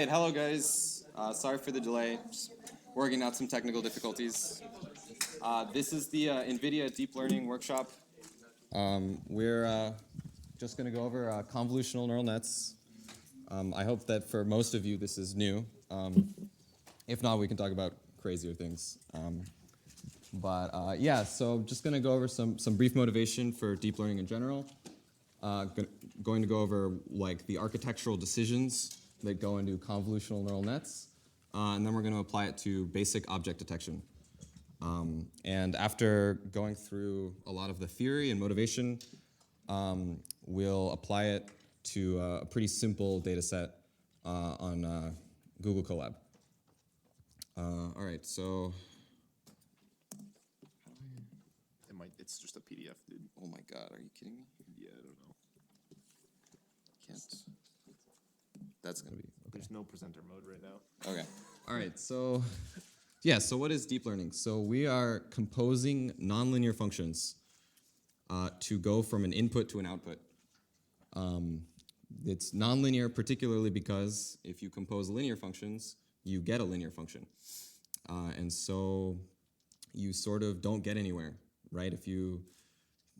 Hello guys, sorry for the delay, just working out some technical difficulties. This is the NVIDIA Deep Learning Workshop. We're just going to go over convolutional neural nets. I hope that for most of you this is new. If not, we can talk about crazier things. Yeah, so just going to go over some brief motivation for deep learning in general. Going to go over like the architectural decisions that go into convolutional neural nets, and then we're going to apply it to basic object detection. And after going through a lot of the theory and motivation, we'll apply it to a pretty simple data set on Google Colab. All right, so It's just a PDF, dude. oh my God, are you kidding me? Yeah, I don't know. Can't. That's gonna be okay. There's no presenter mode right now. Okay. All right. So, yeah. So, what is deep learning? So, we are composing nonlinear functions to go from an input to an output. It's nonlinear, particularly because if you compose linear functions, you get a linear function, and so you sort of don't get anywhere, right? If you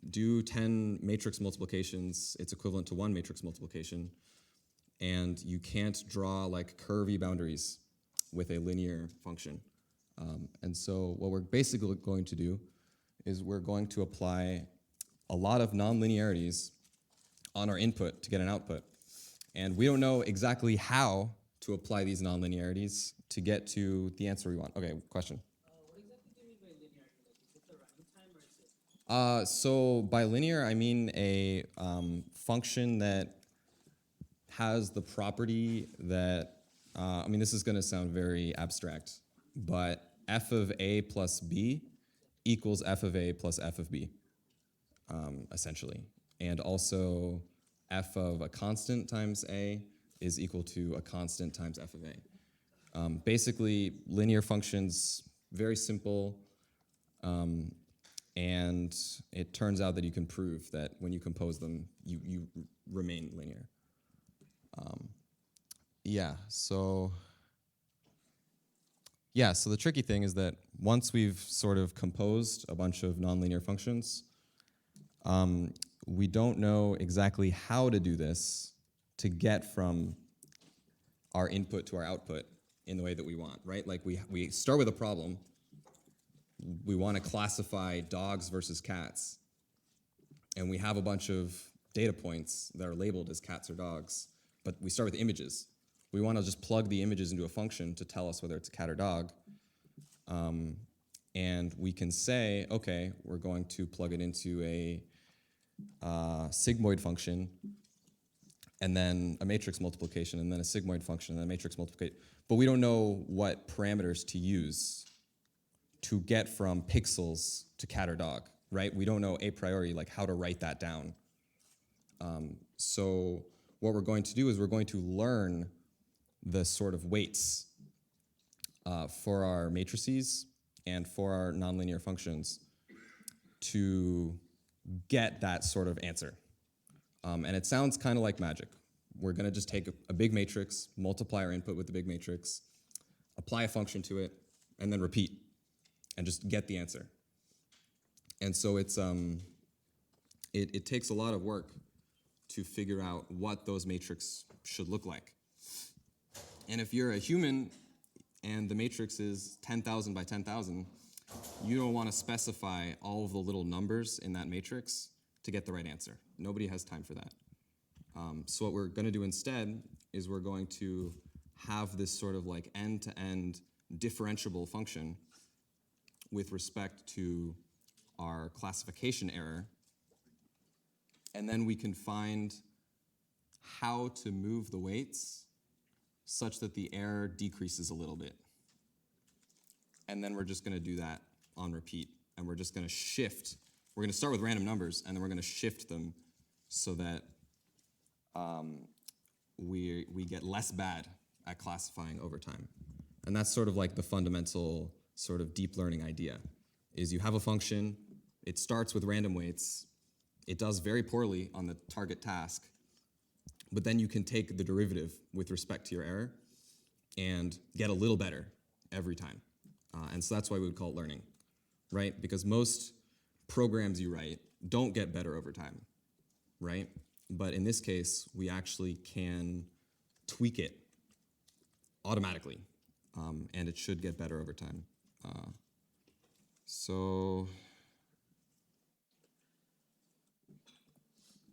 do 10 matrix multiplications, it's equivalent to 1 matrix multiplication. And you can't draw like curvy boundaries with a linear function. And so what we're basically going to do is we're going to apply a lot of nonlinearities on our input to get an output. And we don't know exactly how to apply these nonlinearities to get to the answer we want. Okay, question. What exactly do you mean by linearity? Like, is it the random time or is it? So by linear, I mean a function that has the property that, I mean, this is going to sound very abstract, but f of a plus b equals f of a plus f of b, essentially. And also f of a constant times a is equal to a constant times f of a. Basically, linear functions, very simple, and it turns out that you can prove that when you compose them, you remain linear. So the tricky thing is that once we've sort of composed a bunch of nonlinear functions, we don't know exactly how to do this to get from our input to our output in the way that we want, right? Like we start with a problem. We want to classify dogs versus cats, and we have a bunch of data points that are labeled as cats or dogs, but we start with images. We want to just plug the images into a function to tell us whether it's a cat or dog. And we can say, okay, we're going to plug it into a sigmoid function, and then a matrix multiplication, and then a sigmoid function, and then a matrix multiplication. But we don't know what parameters to use to get from pixels to cat or dog, right? We don't know a priori like how to write that down. So what we're going to do is we're going to learn the sort of weights for our matrices and for our nonlinear functions to get that sort of answer. And it sounds kind of like magic. We're going to just take a big matrix, multiply our input with the big matrix, apply a function to it, and then repeat, and just get the answer. And so it takes a lot of work to figure out what those matrices should look like. And if you're a human and the matrix is 10,000 by 10,000, you don't want to specify all of the little numbers in that matrix to get the right answer. Nobody has time for that. So what we're going to do instead is we're going to have this sort of like end-to-end differentiable function with respect to our classification error, and then we can find how to move the weights such that the error decreases a little bit. And then we're just going to do that on repeat, and we're just going to shift. We're going to start with random numbers, and then we're going to shift them so that we get less bad at classifying over time. And that's sort of like the fundamental sort of deep learning idea, is you have a function, it starts with random weights, it does very poorly on the target task, but then you can take the derivative with respect to your error, and get a little better every time. And so that's why we would call it learning, right? Because most programs you write don't get better over time, right? But in this case, we actually can tweak it automatically, and it should get better over time. So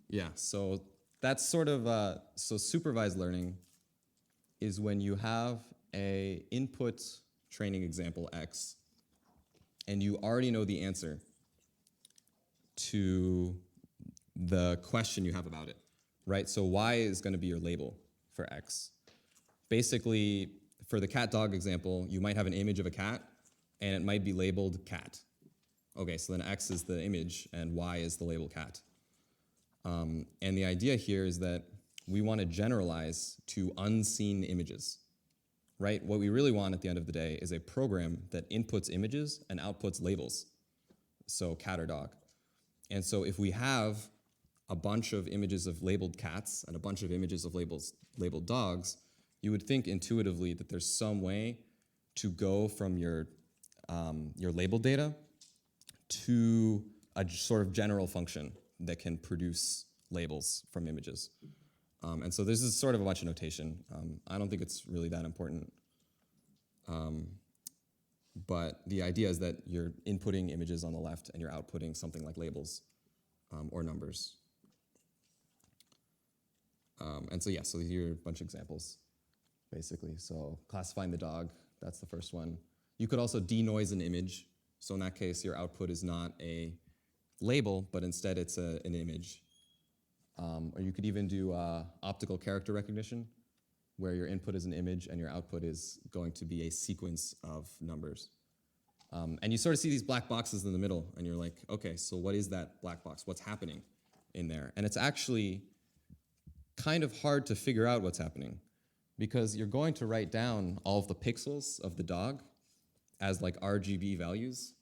yeah, so that's sort of, so supervised learning is when you have a input training example X, and you already know the answer to the question you have about it, right? So Y is going to be your label for X. Basically, for the cat-dog example, you might have an image of a cat, and it might be labeled cat. Okay, so then X is the image, and Y is the label cat. And the idea here is that we want to generalize to unseen images, right? What we really want at the end of the day is a program that inputs images and outputs labels, so cat or dog. And so if we have a bunch of images of labeled cats and a bunch of images of labeled dogs, you would think intuitively that there's some way to go from your labeled data to a sort of general function that can produce labels from images. And so this is sort of a bunch of notation. I don't think it's really that important. But the idea is that you're inputting images on the left and you're outputting something like labels or numbers. And so yeah, so here are a bunch of examples, basically. So classifying the dog, that's the first one. You could also denoise an image. So in that case, your output is not a label, but instead it's an image. Or you could even do optical character recognition, where your input is an image and your output is going to be a sequence of numbers. And you sort of see these black boxes in the middle, and you're like, okay, so what is that black box? What's happening in there? And it's actually kind of hard to figure out what's happening, because you're going to write down all of the pixels of the dog as like RGB values.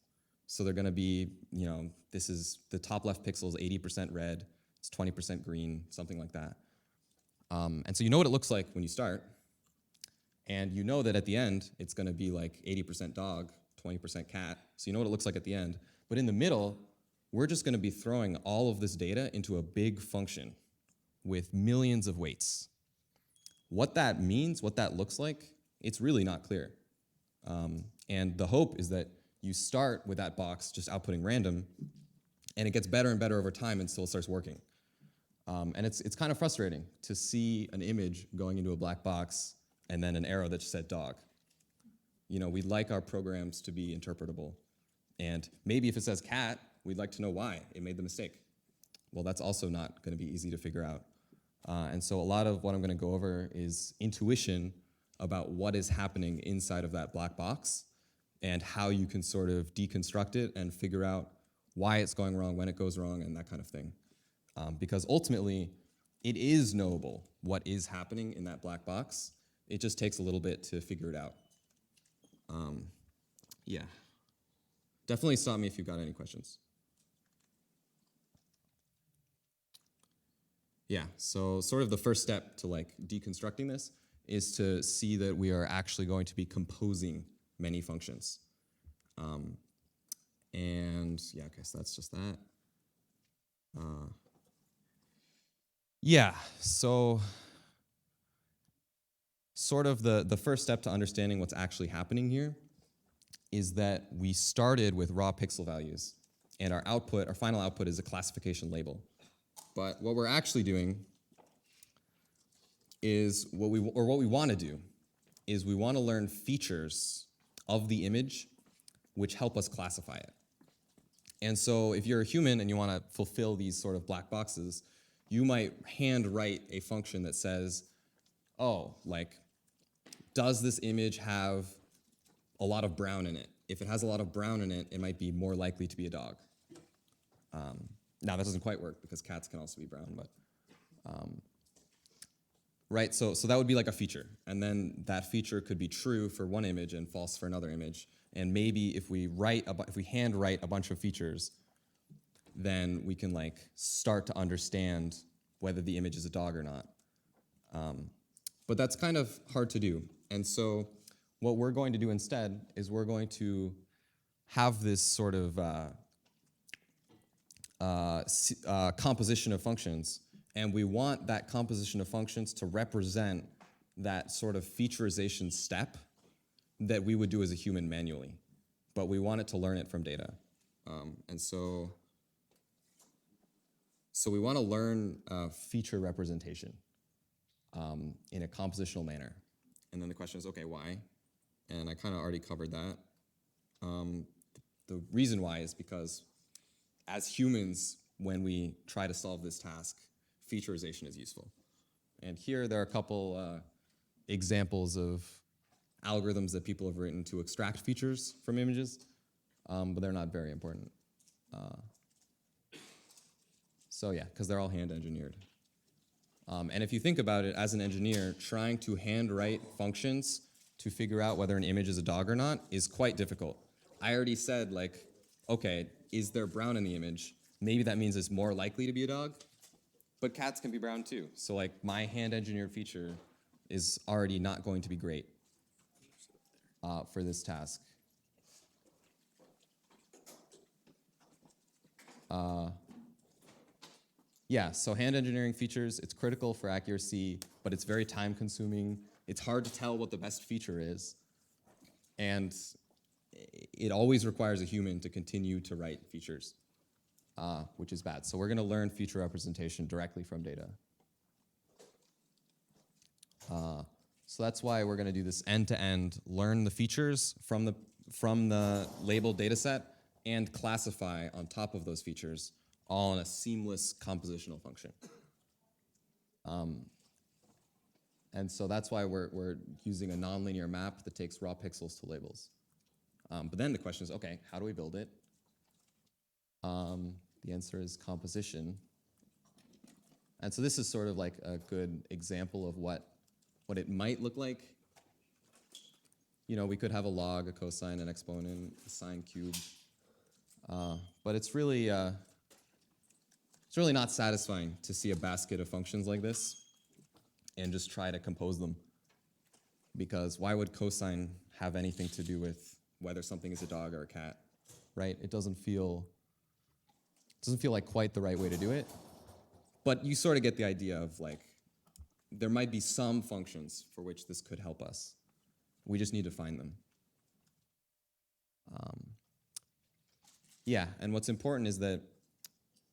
So they're going to be, you know, this is the top left pixel is 80% red, it's 20% green, something like that. And so you know what it looks like when you start, and you know that at the end it's going to be like 80% dog, 20% cat, so you know what it looks like at the end. But in the middle, we're just going to be throwing all of this data into a big function with millions of weights. What that means, what that looks like, it's really not clear. And the hope is that you start with that box just outputting random, and it gets better and better over time until it starts working. And it's kind of frustrating to see an image going into a black box and then an arrow that just said dog. You know, we'd like our programs to be interpretable. And maybe if it says cat, we'd like to know why it made the mistake. Well, that's also not going to be easy to figure out. And so a lot of what I'm going to go over is intuition about what is happening inside of that black box and how you can sort of deconstruct it and figure out why it's going wrong, when it goes wrong, and that kind of thing. Because ultimately, it is knowable what is happening in that black box. It just takes a little bit to figure it out. Yeah. Definitely stop me if you've got any questions. Yeah, so sort of the first step to like deconstructing this is to see that we are actually going to be composing many functions. And yeah, okay, so that's just that. Yeah, so sort of the first step to understanding what's actually happening here is that we started with raw pixel values, and our output, our final output, is a classification label. But what we're actually doing is what we want to do is we want to learn features of the image which help us classify it. And so if you're a human and you want to fulfill these sort of black boxes, you might hand write a function that says, oh, like, does this image have a lot of brown in it? If it has a lot of brown in it, it might be more likely to be a dog. Now, that doesn't quite work because cats can also be brown, but right, so that would be like a feature. And then that feature could be true for one image and false for another image. And maybe if we hand write a bunch of features, then we can like start to understand whether the image is a dog or not. But that's kind of hard to do. And so what we're going to do instead is we're going to have this sort of composition of functions, and we want that composition of functions to represent that sort of featurization step that we would do as a human manually, but we want it to learn it from data. And so we want to learn feature representation in a compositional manner. And then the question is, okay, why? And I kind of already covered that. The reason why is because as humans, when we try to solve this task, featurization is useful. And here there are a couple examples of algorithms that people have written to extract features from images, but they're not very important. So yeah, because they're all hand engineered. And if you think about it, as an engineer, trying to handwrite functions to figure out whether an image is a dog or not is quite difficult. I already said, like, okay, is there brown in the image? Maybe that means it's more likely to be a dog, but cats can be brown too. So like my hand engineered feature is already not going to be great for this task. Yeah, so hand engineering features, it's critical for accuracy, but it's very time consuming. It's hard to tell what the best feature is. And it always requires a human to continue to write features, which is bad. So we're going to learn feature representation directly from data. So that's why we're going to do this end-to-end, learn the features from the labeled data set and classify on top of those features, all in a seamless compositional function. And so that's why we're using a nonlinear map that takes raw pixels to labels. But then the question is, okay, how do we build it? The answer is composition. And so this is sort of like a good example of what it might look like. You know, we could have a log, a cosine, an exponent, a sine cube. But it's really not satisfying to see a basket of functions like this and just try to compose them. Because why would cosine have anything to do with whether something is a dog or a cat, right? It doesn't feel like quite the right way to do it. But you sort of get the idea of like, there might be some functions for which this could help us. We just need to find them. Yeah, and what's important is that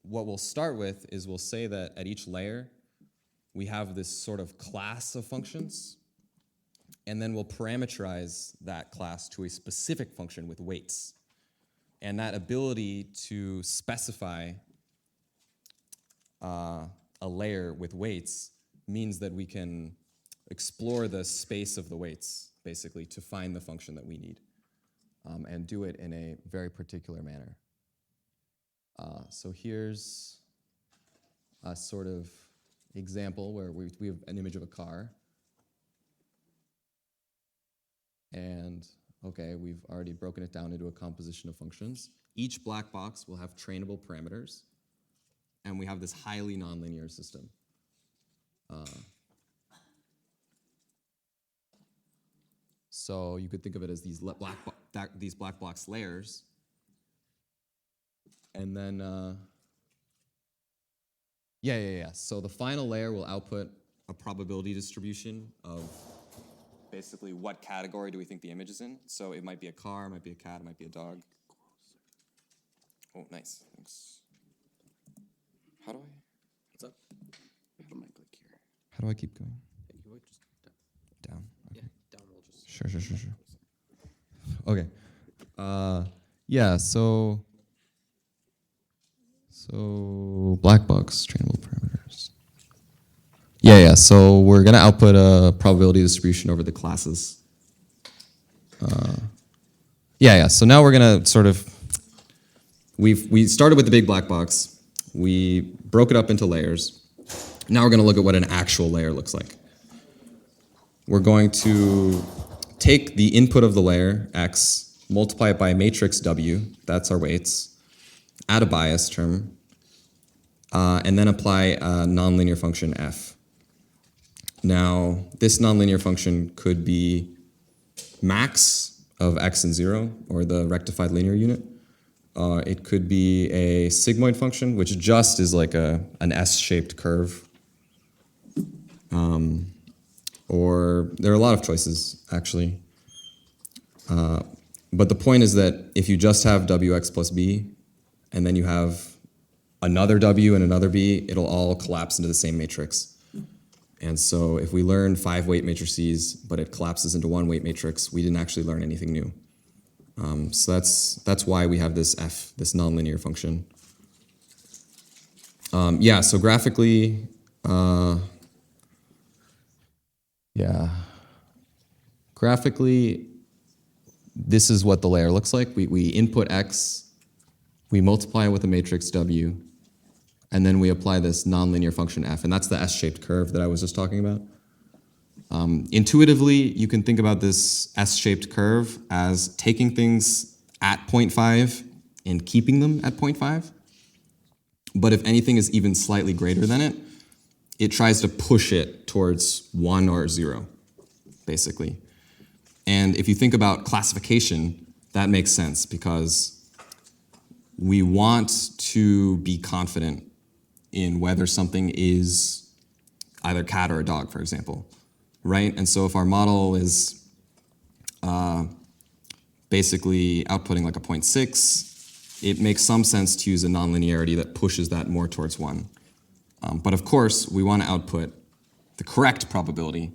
what we'll start with is we'll say that at each layer, we have this sort of class of functions, and then we'll parameterize that class to a specific function with weights. And that ability to specify a layer with weights means that we can explore the space of the weights, basically, to find the function that we need, and do it in a very particular manner. So here's a sort of example where we have an image of a car. And, okay, we've already broken it down into a composition of functions. Each black box will have trainable parameters, and we have this highly nonlinear system. So you could think of it as these black box layers. And then, so the final layer will output a probability distribution of basically what category do we think the image is in. So it might be a car, it might be a cat, it might be a dog. Oh, nice. Thanks. How do I? What's up? How do I click here? How do I keep going? You would just Down. Okay. yeah, down will just Sure. Okay. Yeah, so black box trainable parameters. Yeah, so we're gonna output a probability distribution over the classes. So now we're gonna sort of, we started with the big black box, we broke it up into layers. Now we're gonna look at what an actual layer looks like. We're going to take the input of the layer, X, multiply it by a matrix W, that's our weights, add a bias term, and then apply a nonlinear function F. Now, this nonlinear function could be max of x and 0, or the rectified linear unit. It could be a sigmoid function, which just is like an S-shaped curve. Or there are a lot of choices, actually. But the point is that if you just have wx plus b, and then you have another w and another b, it'll all collapse into the same matrix. And so if we learn 5 weight matrices, but it collapses into 1 weight matrix, we didn't actually learn anything new. So that's why we have this f, this nonlinear function. Yeah, so graphically, graphically, this is what the layer looks like. We input x, we multiply it with a matrix w, and then we apply this nonlinear function f, and that's the S-shaped curve that I was just talking about. Intuitively, you can think about this S-shaped curve as taking things at 0.5 and keeping them at 0.5. But if anything is even slightly greater than it, it tries to push it towards 1 or 0, basically. And if you think about classification, that makes sense because we want to be confident in whether something is either cat or a dog, for example, right? And so if our model is basically outputting like a 0.6, it makes some sense to use a nonlinearity that pushes that more towards 1. But of course, we want to output the correct probability.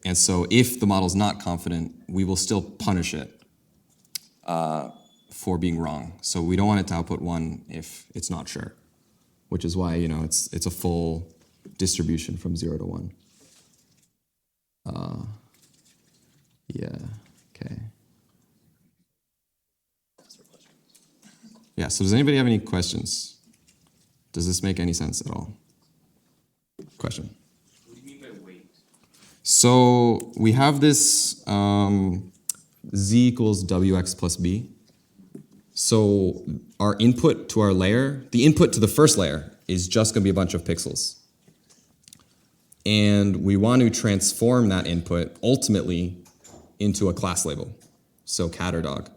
And so if the model's not confident, we will still punish it for being wrong. So we don't want it to output 1 if it's not sure, which is why, you know, it's a full distribution from 0 to 1. Yeah, okay. Yeah, so does anybody have any questions? Does this make any sense at all? Question? What do you mean by weight? So we have this z equals wx plus b. So our input to our layer, the input to the first layer is just going to be a bunch of pixels. And we want to transform that input ultimately into a class label, so cat or dog.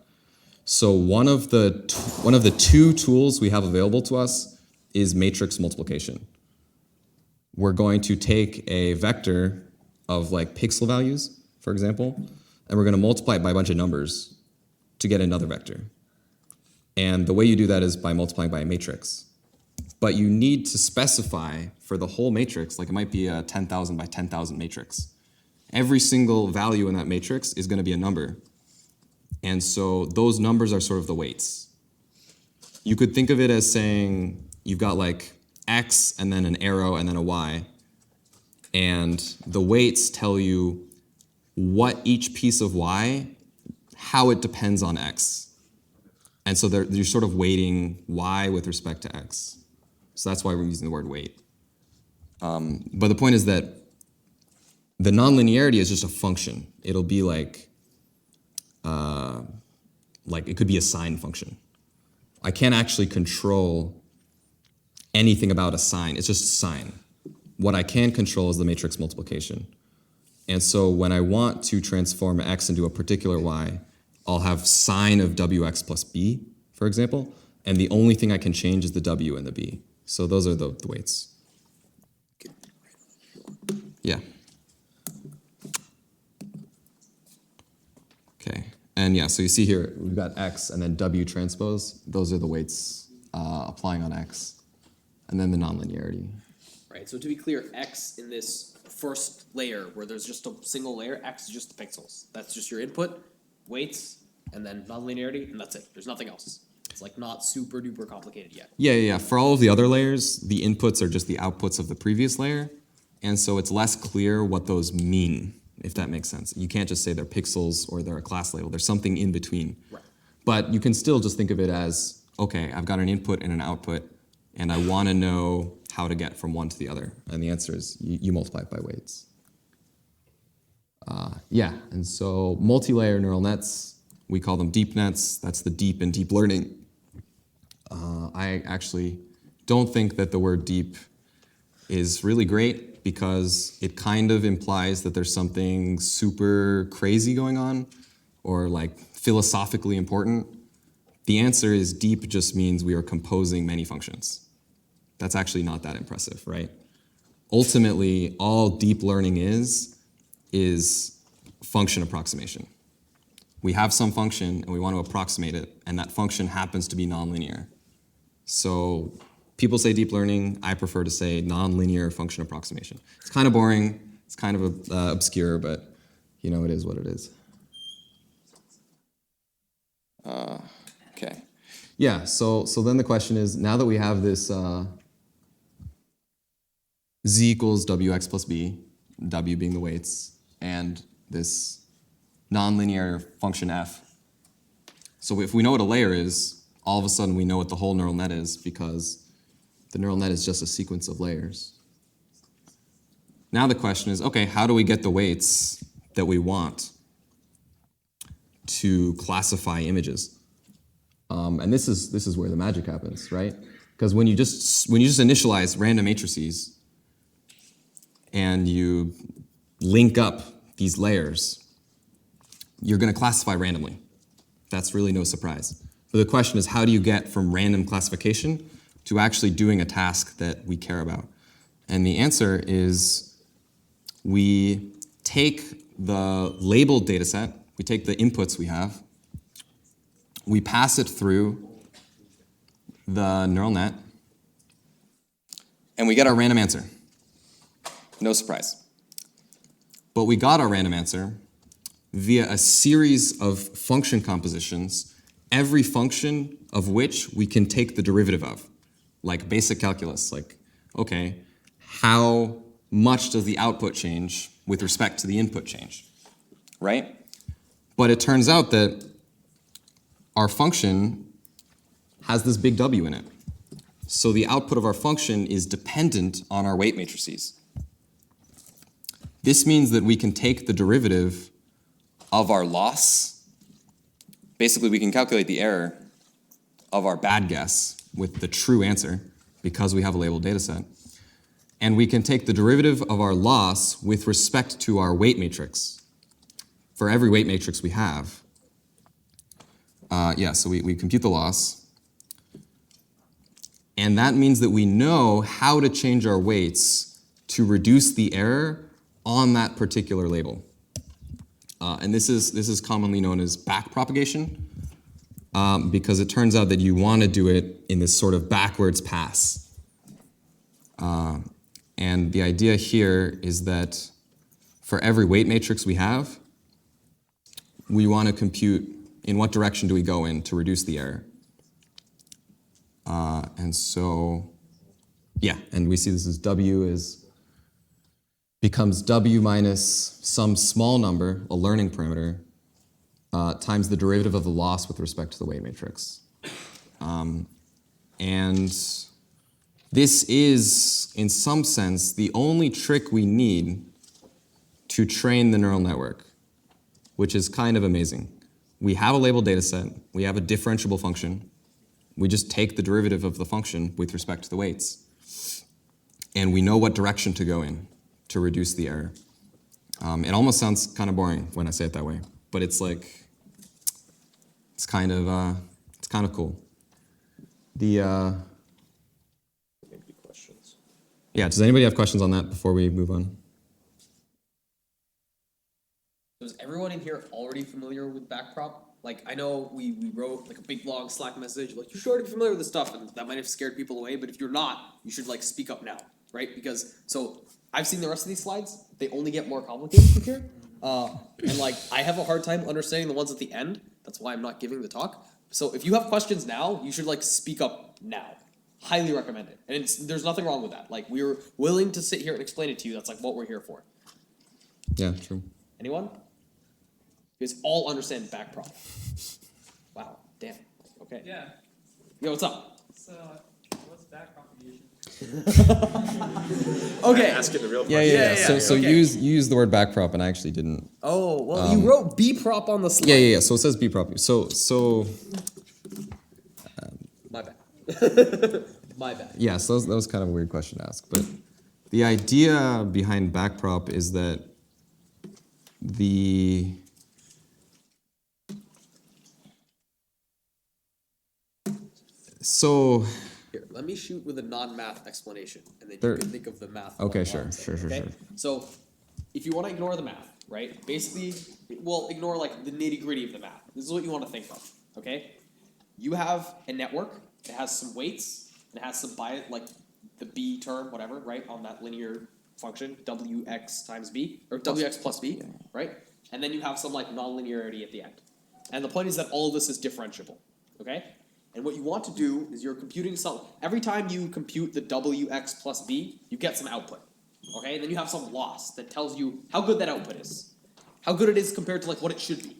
So one of the two tools we have available to us is matrix multiplication. We're going to take a vector of like pixel values, for example, and we're going to multiply it by a bunch of numbers to get another vector. And the way you do that is by multiplying by a matrix. But you need to specify for the whole matrix, like it might be a 10,000 by 10,000 matrix. Every single value in that matrix is going to be a number. And so those numbers are sort of the weights. You could think of it as saying you've got like x and then an arrow and then a y. And the weights tell you what each piece of y, how it depends on x. And so you're sort of weighting y with respect to x. So that's why we're using the word weight. But the point is that the nonlinearity is just a function. It'll be like it could be a sign function. I can't actually control anything about a sign. It's just a sign. What I can control is the matrix multiplication. And so when I want to transform x into a particular y, I'll have sine of wx plus b, for example, and the only thing I can change is the w and the b. So those are the weights. Yeah. Okay. And yeah, so you see here, we've got x and then w transpose. Those are the weights applying on x. And then the nonlinearity. Right, so to be clear, x in this first layer, where there's just a single layer, x is just the pixels. That's just your input, weights, and then nonlinearity, and that's it. There's nothing else. It's like not super duper complicated yet. Yeah. For all of the other layers, the inputs are just the outputs of the previous layer. And so it's less clear what those mean, if that makes sense. You can't just say they're pixels or they're a class label. There's something in between. Right. But you can still just think of it as, okay, I've got an input and an output, and I want to know how to get from one to the other. And the answer is you multiply it by weights. Yeah, and so multi-layer neural nets, we call them deep nets. That's the deep in deep learning. I actually don't think that the word deep is really great. because it kind of implies that there's something super crazy going on or like philosophically important. The answer is deep just means we are composing many functions. That's actually not that impressive, right? Ultimately, all deep learning is function approximation. We have some function and we want to approximate it, and that function happens to be nonlinear. So people say deep learning, I prefer to say nonlinear function approximation. It's kind of boring, it's kind of obscure, but you know, it is what it is. Okay. Yeah, so then the question is, now that we have this z equals wx plus b, w being the weights, and this nonlinear function f. So if we know what a layer is, all of a sudden we know what the whole neural net is, because the neural net is just a sequence of layers. Now the question is, okay, how do we get the weights that we want to classify images? And this is where the magic happens, right? Because when you just initialize random matrices and you link up these layers, you're going to classify randomly. That's really no surprise. But the question is, how do you get from random classification to actually doing a task that we care about? And the answer is we take the labeled data set, we take the inputs we have, we pass it through the neural net, and we get our random answer. No surprise. But we got our random answer via a series of function compositions, every function of which we can take the derivative of, like basic calculus, like, okay, how much does the output change with respect to the input change, right? But it turns out that our function has this big W in it. So the output of our function is dependent on our weight matrices. This means that we can take the derivative of our loss. Basically, we can calculate the error of our bad guess with the true answer because we have a labeled data set. And we can take the derivative of our loss with respect to our weight matrix. For every weight matrix we have, so we compute the loss. And that means that we know how to change our weights to reduce the error on that particular label. And this is commonly known as backpropagation, because it turns out that you want to do it in this sort of backwards pass. And the idea here is that for every weight matrix we have, we want to compute in what direction do we go in to reduce the error. And so, yeah, and we see this as W becomes W minus some small number, a learning parameter, times the derivative of the loss with respect to the weight matrix. And this is, in some sense, the only trick we need to train the neural network, which is kind of amazing. We have a labeled data set, we have a differentiable function, we just take the derivative of the function with respect to the weights, and we know what direction to go in to reduce the error. It almost sounds kind of boring when I say it that way, but it's like, it's kind of cool. The questions. Yeah, does anybody have questions on that before we move on? Is everyone in here already familiar with backprop? Like, I know we wrote like a big long Slack message, like, you should already be familiar with this stuff, and that might have scared people away, but if you're not, you should like speak up now, right? Because, so, I've seen the rest of these slides, they only get more complicated from here, and like, I have a hard time understanding the ones at the end, that's why I'm not giving the talk. So if you have questions now, you should like speak up now. Highly recommend it. And there's nothing wrong with that. Like, we're willing to sit here and explain it to you, that's like what we're here for. Yeah, true. Anyone? You guys all understand backprop. Wow, damn. Okay. Yeah. Yo, what's up? So, what's backpropagation? Okay. Ask it the real Yeah, question. yeah. yeah, So okay. you use the word backprop, and I actually didn't. Oh, well, you wrote bprop on the slide. Yeah. So it says bprop. So My bad. My bad. yeah. So that was kind of a weird question to ask, but The idea behind backprop is that the so Here, let me shoot with a non-math explanation, and then There- you can think of the math. Okay, along sure, lines, sure. So, if you want to ignore the math, right? Basically, well, ignore like the nitty-gritty of the math. This is what you want to think of, okay? You have a network. It has some weights. It has some like the b term, whatever, right, on that linear function, wx times b, or wx plus b, right? And then you have some like nonlinearity at the end. And the point is that all of this is differentiable, okay? And what you want to do is you're computing some, every time you compute the wx plus b, you get some output, okay? And then you have some loss that tells you how good that output is, how good it is compared to like what it should be.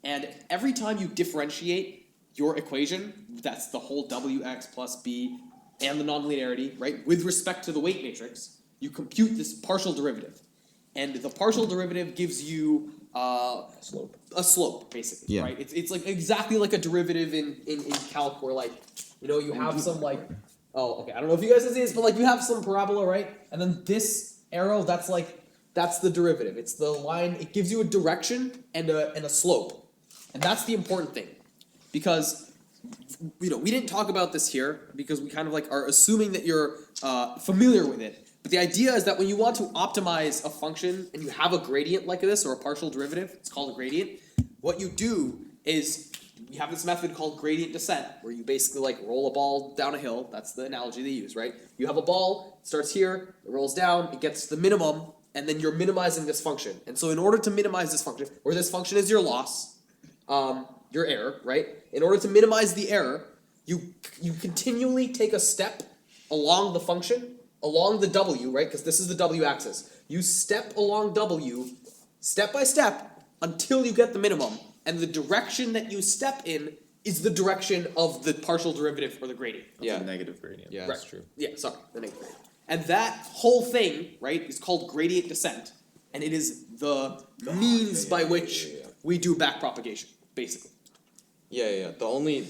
And every time you differentiate your equation, that's the whole wx plus b and the nonlinearity, right, with respect to the weight matrix, you compute this partial derivative. And the partial derivative gives you a slope, basically, Yeah. right? It's like exactly like a derivative in calc where like, you know, you have some like, oh, okay, I don't know if you guys can see this, but like you have some parabola, right? And then this arrow, that's the derivative. It's the line, it gives you a direction and a slope. And that's the important thing. Because, you know, we didn't talk about this here because we kind of like are assuming that you're familiar with it. But the idea is that when you want to optimize a function and you have a gradient like this or a partial derivative, it's called a gradient, what you do is you have this method called gradient descent where you basically like roll a ball down a hill. That's the analogy they use, right? You have a ball, it starts here, it rolls down, it gets to the minimum, and then you're minimizing this function. And so in order to minimize this function, where this function is your loss, your error, right? In order to minimize the error, you continually take a step along the function, along the W, right? Because this is the W axis. You step along W, step by step, until you get the minimum. And the direction that you step in is the direction of the partial derivative or the gradient. It's a negative gradient. Yeah, that's true. Yeah, sorry, the negative gradient. And that whole thing, right, is called gradient descent. And it is the means by which we do backpropagation, basically. Yeah. The only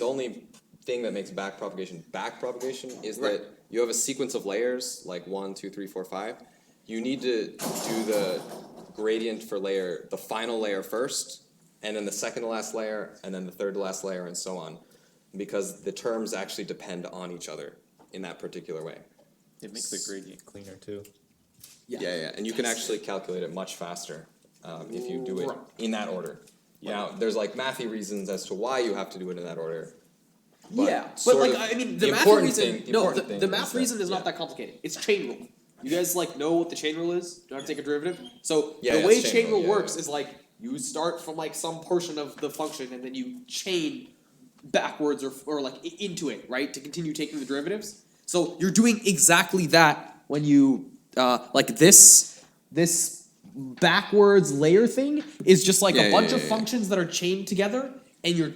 thing that makes backpropagation is that you have a sequence of layers, like 1, 2, 3, 4, 5. You need to do the gradient for the final layer first, and then the second to last layer, and then the third to last layer, and so on. Because the terms actually depend on each other in that particular way. It makes the gradient cleaner too. Yeah. And you can actually calculate it much faster if you do it in that order. Now, there's like mathy reasons as to why you have to do it in that order. But like, I mean, the math reason, the math reason is not yeah. that complicated. It's chain rule. You guys like know what the chain rule is? Do you have to take a derivative? So Yeah, the way it's chain rule yeah, works yeah. is like you start from like some portion of the function and then you chain backwards or like into it, right? To continue taking the derivatives. So you're doing exactly that when you like this backwards layer thing is just like a bunch of functions that are chained together, and you're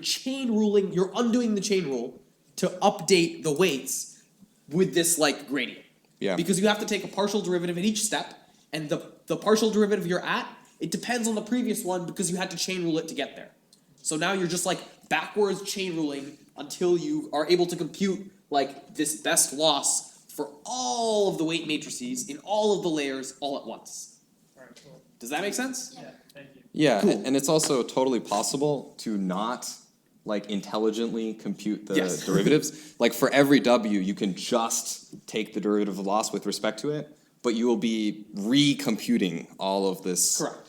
undoing the chain rule to update the weights with this like gradient. Yeah. Because you have to take a partial derivative in each step, and the partial derivative you're at, it depends on the previous one because you had to chain rule it to get there. So now you're just like backwards chain ruling until you are able to compute like this best loss for all of the weight matrices in all of the layers all at once. Alright, cool. Does that make sense? Yeah, thank you. Yeah, Cool. and it's also totally possible to not like intelligently compute the Yes. derivatives. Like for every W, you can just take the derivative of loss with respect to it, but you will be recomputing all of this Correct.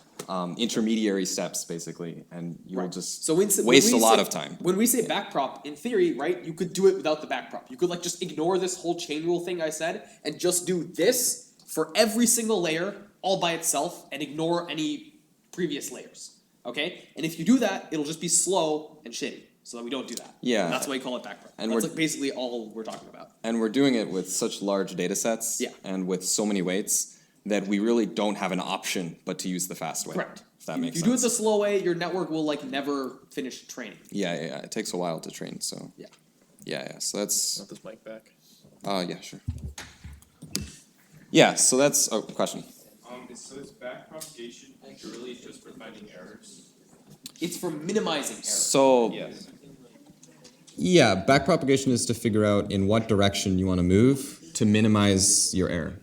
Intermediary steps basically, and you will just So when waste we a lot say- of time. When we say backprop, in theory, right, you could do it without the backprop. You could like just ignore this whole chain rule thing I said and just do this for every single layer all by itself and ignore any previous layers. Okay? And if you do that, it'll just be slow and shitty. So that we don't do that. Yeah. And that's why you call it backprop. And That's we're- like basically all we're talking about. And we're doing it with such large data sets Yeah. and with so many weights that we really don't have an option but to use the fast way. Correct. If that If makes you sense. do it the slow way, your network will like never finish training. Yeah. It takes a while to train, so. Yeah. Yeah. So that's Want this mic back? yeah, sure. Yeah, so that's a question. So is backpropagation really just for finding errors? It's for minimizing error. So Yes. yeah, backpropagation is to figure out in what direction you want to move to minimize your error.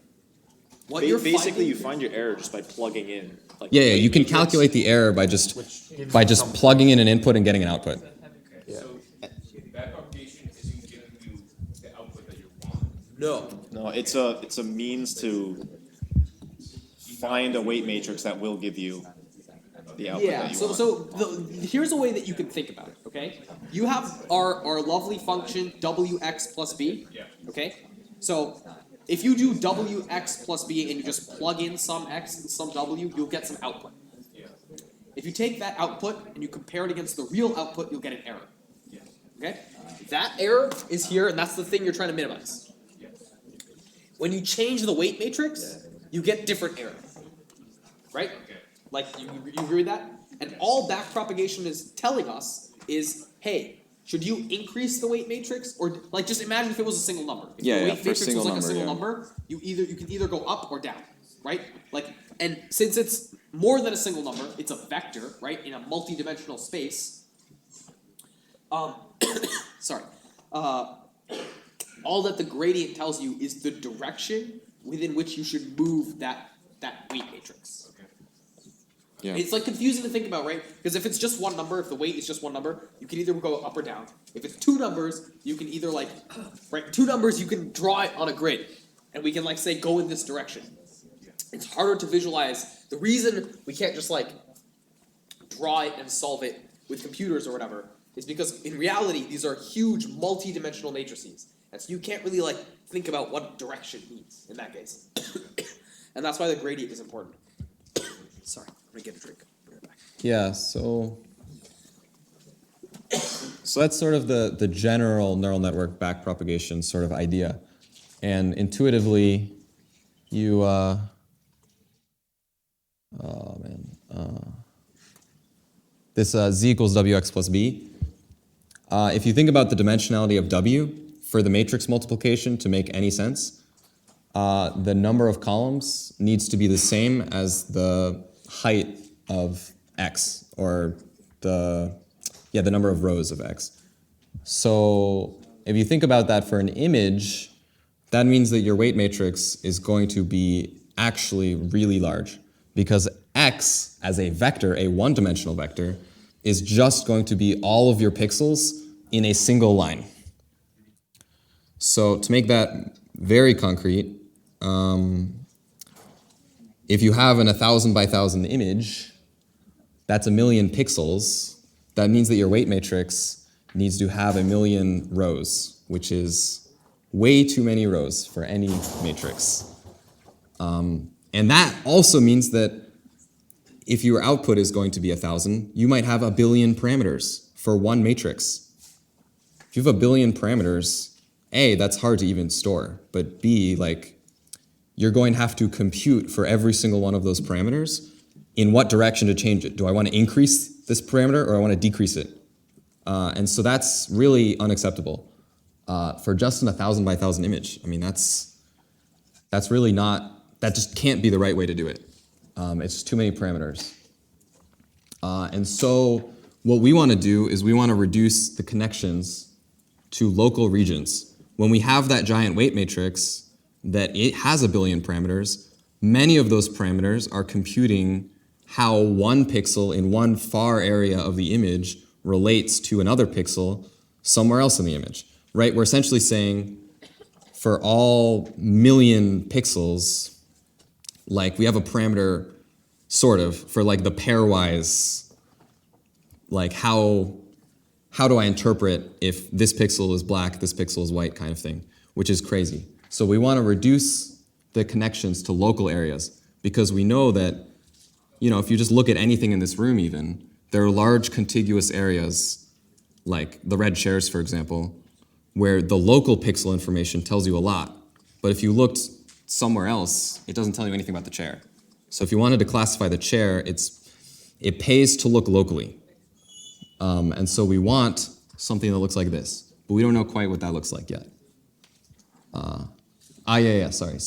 What you're Basically, finding, you find your error just by plugging in. Like, Yeah, weight you can matrix. calculate the error by just plugging in an input and getting an output. Yeah. So backpropagation isn't giving you the output that you want. no. No, it's a means to find a weight matrix that will give you the output Yeah, that you so want. here's a way that you can think about it, okay? You have our lovely function wx plus b, Yeah. okay? So if you do wx plus b and you just plug in some x and some w, you'll get some output. Yeah. If you take that output and you compare it against the real output, you'll get an error. Yeah. Okay? That error is here, and that's the thing you're trying to minimize. Yeah. When you change the weight matrix, you get different error. Right? Okay. Like, you agree with that? And all backpropagation is telling us is, hey, should you increase the weight matrix? Or, like, just imagine if it was a single number. If Yeah, the yeah, weight for a matrix single was like a number, single yeah. number, you can either go up or down, right? Like, and since it's more than a single number, it's a vector, right, in a multi-dimensional space. Sorry. All that the gradient tells you is the direction within which you should move that weight matrix. Yeah. It's like confusing to think about, right? Because if it's just one number, if the weight is just one number, you can either go up or down. If it's two numbers, you can either like, right, two numbers you can draw it on a grid. And we can like say go in this direction. It's harder to visualize. The reason we can't just like draw it and solve it with computers or whatever is because in reality these are huge multi-dimensional matrices. And so you can't really like think about what direction means in that case. And that's why the gradient is important. Sorry, I'm gonna get a drink. Be right back. Yeah, so that's sort of the general neural network backpropagation sort of idea. And intuitively, you, this z equals wx plus b. If you think about the dimensionality of w for the matrix multiplication to make any sense, the number of columns needs to be the same as the height of x, or the number of rows of x. So if you think about that for an image, that means that your weight matrix is going to be actually really large, because x as a vector, a one-dimensional vector, is just going to be all of your pixels in a single line. So to make that very concrete, if you have an 1,000 by 1,000 image, that's 1,000,000 pixels. That means that your weight matrix needs to have 1,000,000 rows, which is way too many rows for any matrix. And that also means that if your output is going to be 1,000, you might have 1,000,000,000 parameters for one matrix. If you have 1,000,000,000 parameters, A, that's hard to even store, but B, like, you're going to have to compute for every single one of those parameters in what direction to change it. Do I want to increase this parameter or I want to decrease it? And so that's really unacceptable for just an 1,000 by 1,000 image. I mean, that's really not, that just can't be the right way to do it. It's just too many parameters. And so what we want to do is we want to reduce the connections to local regions. When we have that giant weight matrix that it has 1,000,000,000 parameters, many of those parameters are computing how one pixel in one far area of the image relates to another pixel somewhere else in the image, right? We're essentially saying for all 1,000,000 pixels, like we have a parameter sort of for like the pairwise, like how do I interpret if this pixel is black, this pixel is white kind of thing, which is crazy. So we want to reduce the connections to local areas because we know that, you know, if you just look at anything in this room even, there are large contiguous areas, like the red chairs, for example, where the local pixel information tells you a lot. But if you looked somewhere else, it doesn't tell you anything about the chair. So if you wanted to classify the chair, it pays to look locally. And so we want something that looks like this, but we don't know quite what that looks like yet. Sorry.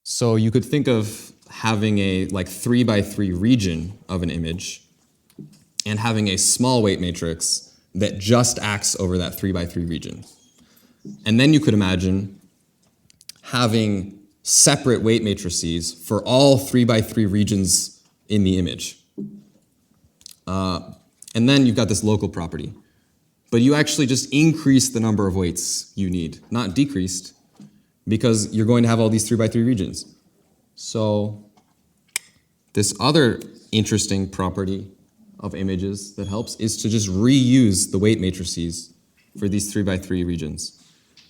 So you could think of having a like 3 by 3 region of an image and having a small weight matrix that just acts over that 3 by 3 region. And then you could imagine having separate weight matrices for all 3x3 regions in the image. And then you've got this local property. But you actually just increase the number of weights you need, not decreased, because you're going to have all these 3x3 regions. So this other interesting property of images that helps is to just reuse the weight matrices for these 3x3 regions.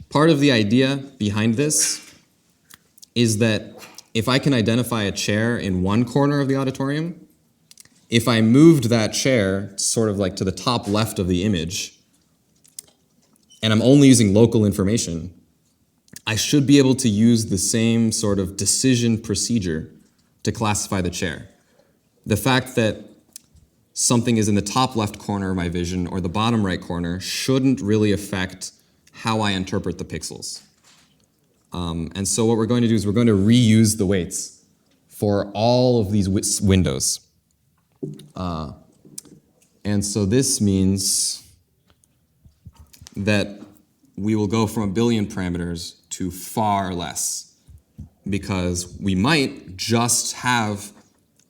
Part of the idea behind this is that if I can identify a chair in one corner of the auditorium, if I moved that chair sort of like to the top left of the image, and I'm only using local information, I should be able to use the same sort of decision procedure to classify the chair. The fact that something is in the top left corner of my vision or the bottom right corner shouldn't really affect how I interpret the pixels. And so what we're going to do is we're going to reuse the weights for all of these windows. And so this means that we will go from 1 billion parameters to far less, because we might just have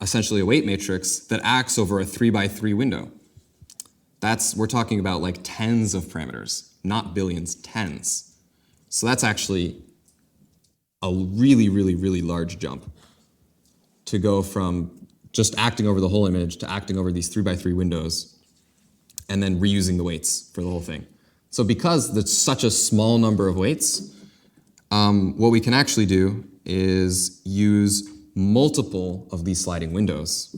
essentially a weight matrix that acts over a 3x3 window. We're talking about like tens of parameters, not billions, tens. So that's actually a really, really, really large jump to go from just acting over the whole image to acting over these 3x3 windows and then reusing the weights for the whole thing. So because there's such a small number of weights, what we can actually do is use multiple of these sliding windows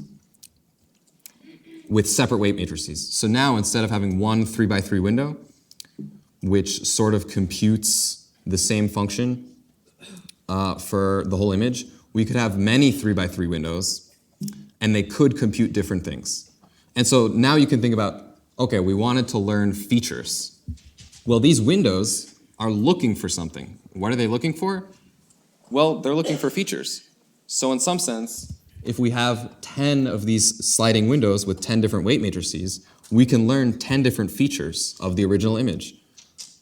with separate weight matrices. So now instead of having one 3x3 window, which sort of computes the same function for the whole image, we could have many 3x3 windows, and they could compute different things. And so now you can think about, okay, we wanted to learn features. Well, these windows are looking for something. What are they looking for? Well, they're looking for features. So in some sense, if we have 10 of these sliding windows with 10 different weight matrices, we can learn 10 different features of the original image.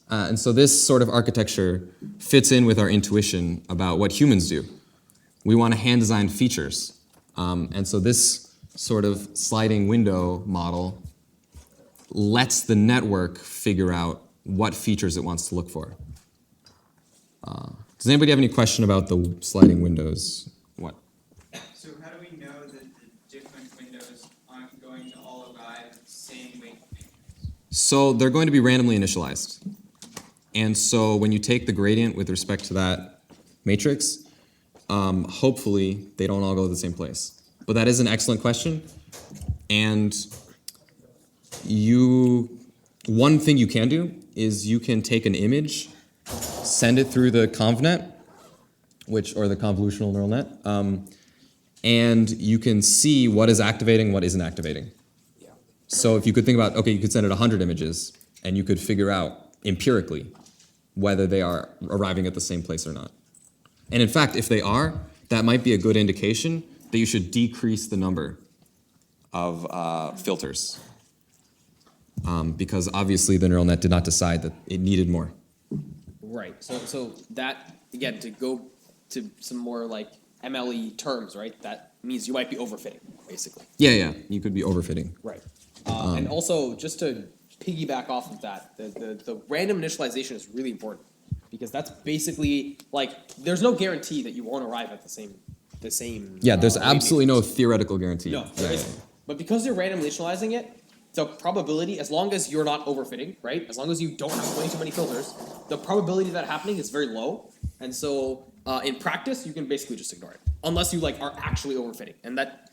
And so this sort of architecture fits in with our intuition about what humans do. We want to hand design features. And so this sort of sliding window model lets the network figure out what features it wants to look for. Does anybody have any question about the sliding windows? What? So how do we know that the different windows aren't going to all arrive at the same weight? So they're going to be randomly initialized. And so when you take the gradient with respect to that matrix, hopefully they don't all go to the same place. But that is an excellent question. And one thing you can do is you can take an image, send it through the ConvNet, or the convolutional neural net, and you can see what is activating, what isn't activating. Yeah. So if you could think about, okay, you could send it 100 images, and you could figure out empirically whether they are arriving at the same place or not. And in fact, if they are, that might be a good indication that you should decrease the number of filters. Because obviously the neural net did not decide that it needed more. Right. So that, again, to go to some more like MLE terms, right? That means you might be overfitting, basically. Yeah, you could be overfitting. Right. And also, just to piggyback off of that, the random initialization is really important, because that's basically like there's no guarantee that you won't arrive at the same. Yeah, there's absolutely no theoretical guarantee. No, there isn't. But because you're randomly initializing it, the probability, as long as you're not overfitting, right? As long as you don't have way too many filters, the probability of that happening is very low. And so in practice, you can basically just ignore it, unless you like are actually overfitting. And that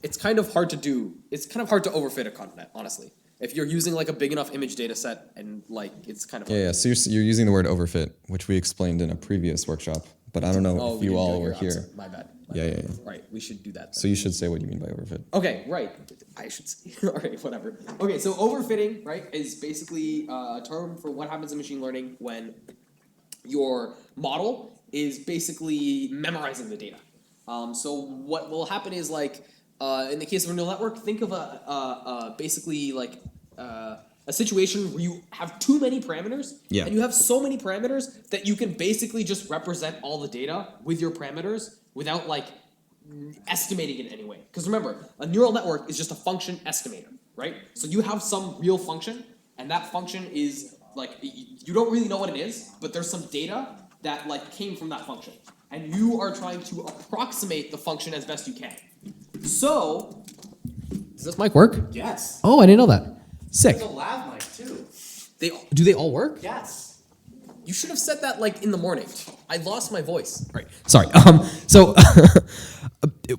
it's kind of hard to do. It's kind of hard to overfit a ConvNet, honestly. If you're using like a big enough image data set, and like it's kind of hard. Yeah. So you're using the word overfit, which we explained in a previous workshop, but I don't know if you all were here. My bad. Yeah. Right, we should do that then. So you should say what you mean by overfit. Okay, right. I should say. All right, whatever. Okay, so overfitting, right, is basically a term for what happens in machine learning when your model is basically memorizing the data. So what will happen is like in the case of a neural network, think of basically like a situation where you have too many parameters, Yeah. and you have so many parameters that you can basically just represent all the data with your parameters without like estimating it in any way. Because remember, a neural network is just a function estimator, right? So you have some real function, and that function is like you don't really know what it is, but there's some data that like came from that function, and you are trying to approximate the function as best you can. So, does this mic work? Yes. Oh, I didn't know that. Sick. There's a lav mic too. Do they all work? Yes. You should have said that like in the morning. I lost my voice. Right. Sorry. So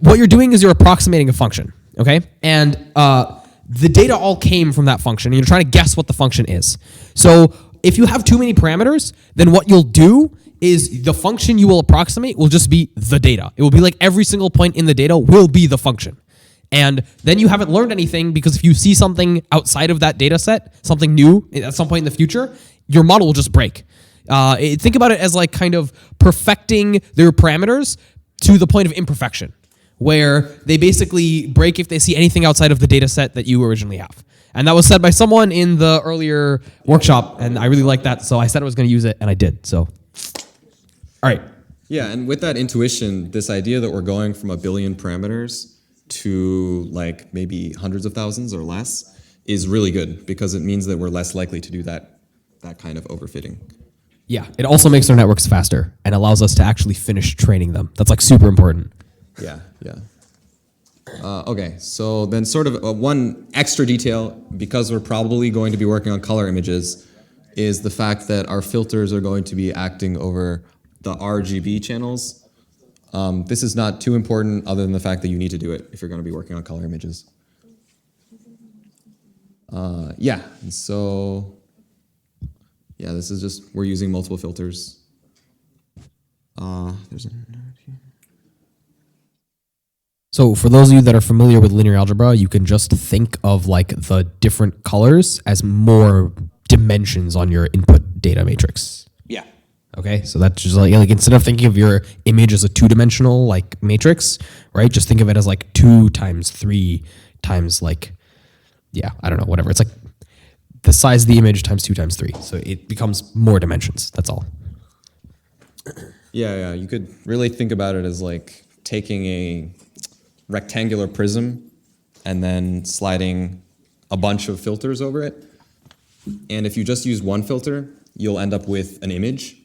what you're doing is you're approximating a function, okay? And the data all came from that function, and you're trying to guess what the function is. So if you have too many parameters, then what you'll do is the function you will approximate will just be the data. It will be like every single point in the data will be the function. And then you haven't learned anything, because if you see something outside of that data set, something new at some point in the future, your model will just break. Think about it as like kind of perfecting their parameters to the point of imperfection, where they basically break if they see anything outside of the data set that you originally have. And that was said by someone in the earlier workshop, and I really liked that, so I said I was going to use it, and I did. So, all right. Yeah, and with that intuition, this idea that we're going from a billion parameters to like maybe hundreds of thousands or less is really good, because it means that we're less likely to do that kind of overfitting. Yeah, it also makes our networks faster and allows us to actually finish training them. That's like super important. Yeah, yeah. Okay, so then sort of one extra detail, because we're probably going to be working on color images, is the fact that our filters are going to be acting over the RGB channels. This is not too important, other than the fact that you need to do it if you're going to be working on color images. Yeah, and so yeah, this is just, we're using multiple filters. There's a note here. So for those of you that are familiar with linear algebra, you can just think of like the different colors as more dimensions on your input data matrix. Yeah. Okay, so that's just like instead of thinking of your image as a two-dimensional like matrix, right? Just think of it as like 2 times 3 times like, yeah, I don't know, whatever. It's like the size of the image times 2 times 3. So it becomes more dimensions. That's all. Yeah, yeah. You could really think about it as like taking a rectangular prism and then sliding a bunch of filters over it. And if you just use one filter, you'll end up with an image,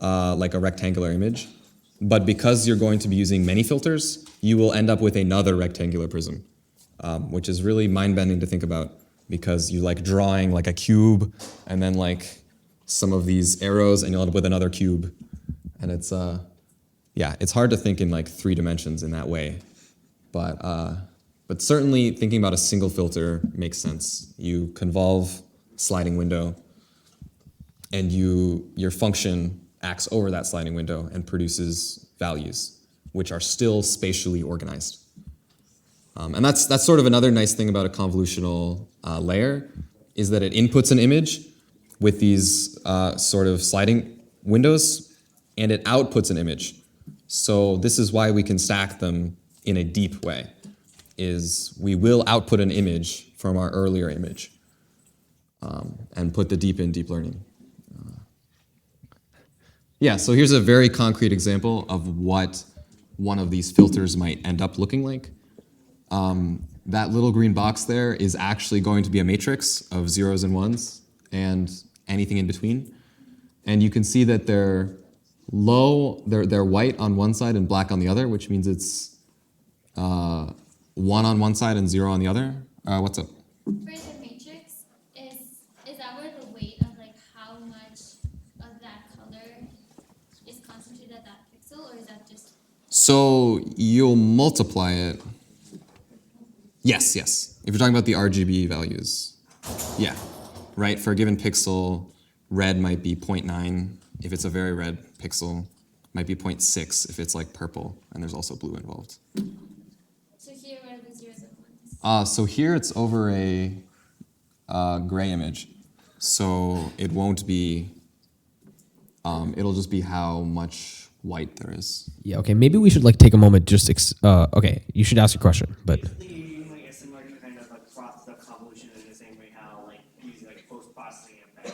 like a rectangular image. But because you're going to be using many filters, you will end up with another rectangular prism, which is really mind-bending to think about, because you like drawing like a cube and then like some of these arrows, and you'll end up with another cube. And it's, yeah, it's hard to think in like 3 dimensions in that way. But certainly thinking about a single filter makes sense. You convolve sliding window, and your function acts over that sliding window and produces values, which are still spatially organized. And that's sort of another nice thing about a convolutional layer, is that it inputs an image with these sort of sliding windows, and it outputs an image. So this is why we can stack them in a deep way, is we will output an image from our earlier image and put the deep in deep learning. Yeah, so here's a very concrete example of what one of these filters might end up looking like. That little green box there is actually going to be a matrix of 0s and 1s and anything in between. And you can see that they're low, they're white on one side and black on the other, which means it's 1 on one side and 0 on the other. What's up? For the matrix, is that where the weight of like how much of that color is concentrated at that pixel, or is that just? So you'll multiply it. Yes, yes. If you're talking about the RGB values, yeah, right. For a given pixel, red might be 0.9 if it's a very red pixel. Might be 0.6 if it's like purple, and there's also blue involved. So here are the 0s and 1s. So here it's over a gray image, so it won't be. It'll just be how much white there is. Yeah, okay, maybe we should like take a moment just, okay, you should ask your question, but. Basically, you're using like a similar kind of like process of convolution in the same way how like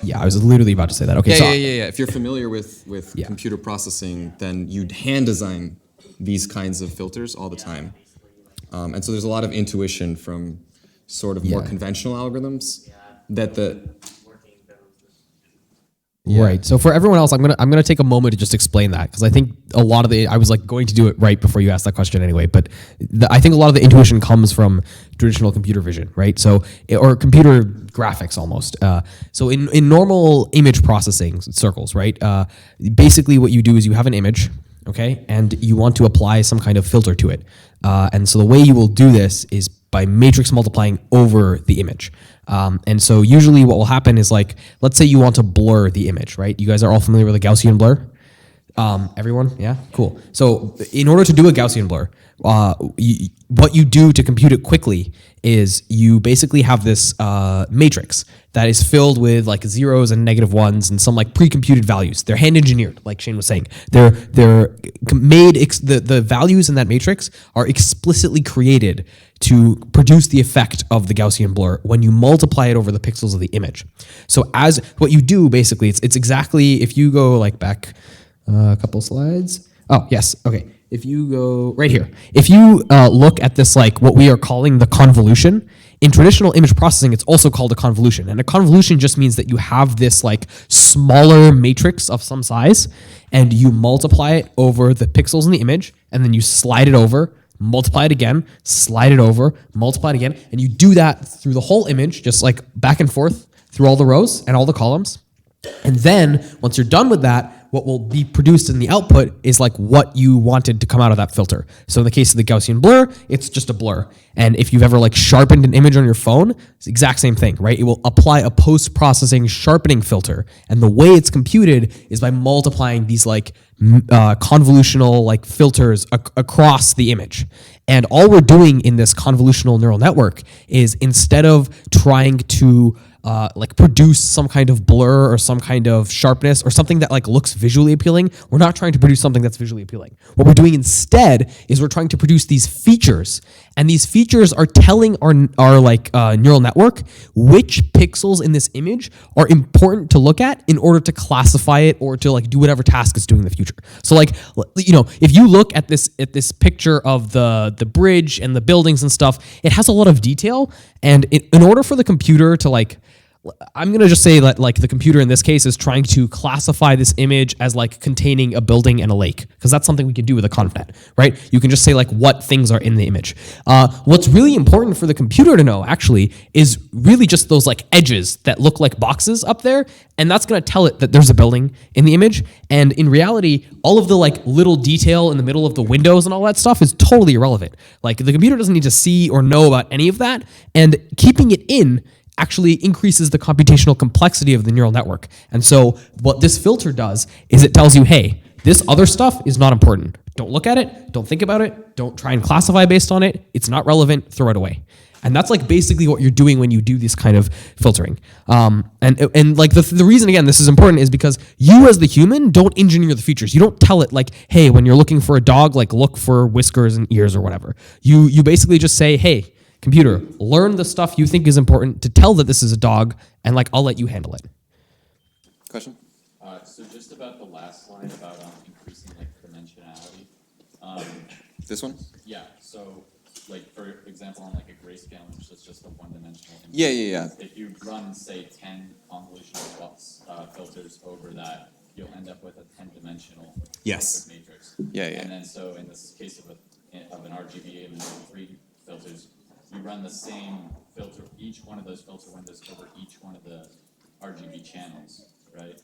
Yeah, I was literally about to say that. Okay, Yeah, so yeah. If you're familiar with Yeah. computer processing, then you'd hand design these kinds of filters all the time. And so there's a lot of intuition from sort of more Yeah. conventional algorithms that the Right. So for everyone else, I'm gonna take a moment to just explain that, because I think a lot of I was like going to do it right before you asked that question anyway, but I think a lot of the intuition comes from traditional computer vision, right? So or computer graphics almost. So in normal image processing circles, right? Basically, what you do is you have an image, okay, and you want to apply some kind of filter to it, and so the way you will do this is by matrix multiplying over the image. And so usually what will happen is, like, let's say you want to blur the image, right? You guys are all familiar with a Gaussian blur? Everyone? Yeah? Cool. So in order to do a Gaussian blur, what you do to compute it quickly is you basically have this matrix that is filled with like zeros and negative ones and some like pre-computed values. They're hand engineered, like Shane was saying. They're made, the values in that matrix are explicitly created to produce the effect of the Gaussian blur when you multiply it over the pixels of the image. So as what you do basically, it's exactly, if you go like back a couple slides. Oh, yes. Okay. If you go right here, if you look at this, like what we are calling the convolution, in traditional image processing, it's also called a convolution. And a convolution just means that you have this like smaller matrix of some size, and you multiply it over the pixels in the image, and then you slide it over, multiply it again, slide it over, multiply it again, and you do that through the whole image, just like back and forth through all the rows and all the columns. And then once you're done with that, what will be produced in the output is like what you wanted to come out of that filter. So in the case of the Gaussian blur, it's just a blur. And if you've ever like sharpened an image on your phone, it's the exact same thing, right? It will apply a post-processing sharpening filter. And the way it's computed is by multiplying these like convolutional like filters across the image. And all we're doing in this convolutional neural network is, instead of trying to like produce some kind of blur or some kind of sharpness or something that like looks visually appealing, we're not trying to produce something that's visually appealing. What we're doing instead is we're trying to produce these features, and these features are telling our like neural network which pixels in this image are important to look at in order to classify it or to like do whatever task it's doing in the future. So like, you know, if you look at this picture of the bridge and the buildings and stuff, it has a lot of detail, and in order for the computer to like, I'm going to just say that like the computer in this case is trying to classify this image as like containing a building and a lake, because that's something we can do with a convnet, right? You can just say like what things are in the image. What's really important for the computer to know actually is really just those like edges that look like boxes up there, and that's going to tell it that there's a building in the image. And in reality, all of the like little detail in the middle of the windows and all that stuff is totally irrelevant. Like the computer doesn't need to see or know about any of that, and keeping it in actually increases the computational complexity of the neural network. And so what this filter does is it tells you, hey, this other stuff is not important. Don't look at it, don't think about it, don't try and classify based on it. It's not relevant, throw it away. And that's like basically what you're doing when you do this kind of filtering. And like the reason, again, this is important is because you as the human don't engineer the features. You don't tell it like, hey, when you're looking for a dog, like look for whiskers and ears or whatever. You basically just say, hey, computer, learn the stuff you think is important to tell that this is a dog, and like I'll let you handle it. question. So just about the last line about increasing like dimensionality. This one? Yeah. So like for example, on like a grayscale image that's just a one-dimensional image. Yeah. If you run say 10 convolutional filters over that, you'll end up with a 10-dimensional Yes. matrix. Yeah. And then so in this case of an RGB image with 3 filters, you run the same filter, each one of those filter windows over each one of the RGB channels, right?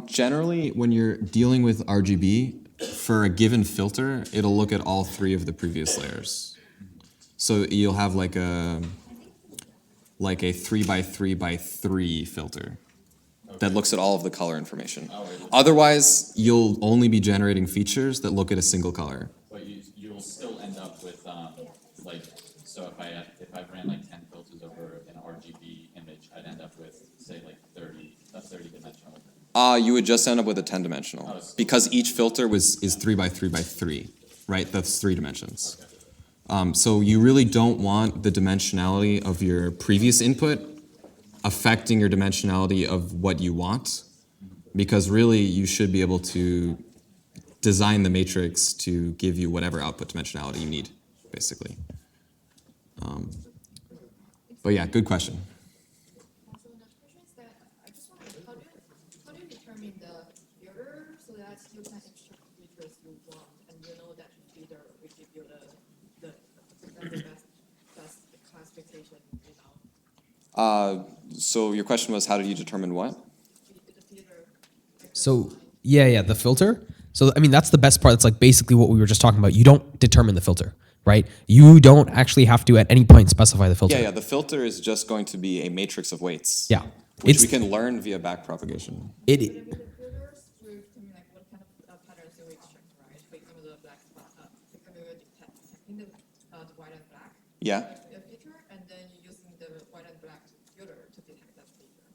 Generally, when you're dealing with RGB, for a given filter, it'll look at all 3 of the previous layers. So you'll have like a 3x3x3 filter that looks at all of the color information. Otherwise, you'll only be generating features that look at a single color. But you'll still end up with like, so if I ran like 10 filters over an RGB image, I'd end up with say like 30-dimensional. You would just end up with a 10-dimensional because each filter is 3x3x3, right? That's 3 dimensions. So you really don't want the dimensionality of your previous input affecting your dimensionality of what you want, because really you should be able to design the matrix to give you whatever output dimensionality you need, basically. But yeah, good question. So the question is that I just wonder how do you determine the filter so that you can extract features you want and you know that filter will give you the best classification result? So your question was, how do you determine what? The filter. So yeah, the filter. So I mean, that's the best part. That's like basically what we were just talking about. You don't determine the filter, right? You don't actually have to at any point specify the filter. Yeah, the filter is just going to be a matrix of weights. Yeah. Which we can learn via backpropagation. The filters will determine like what kind of patterns you extract, right? For example, the black spot. For example, you're detecting the white and black. Yeah. A feature, and then you're using the white and black filter to detect that feature.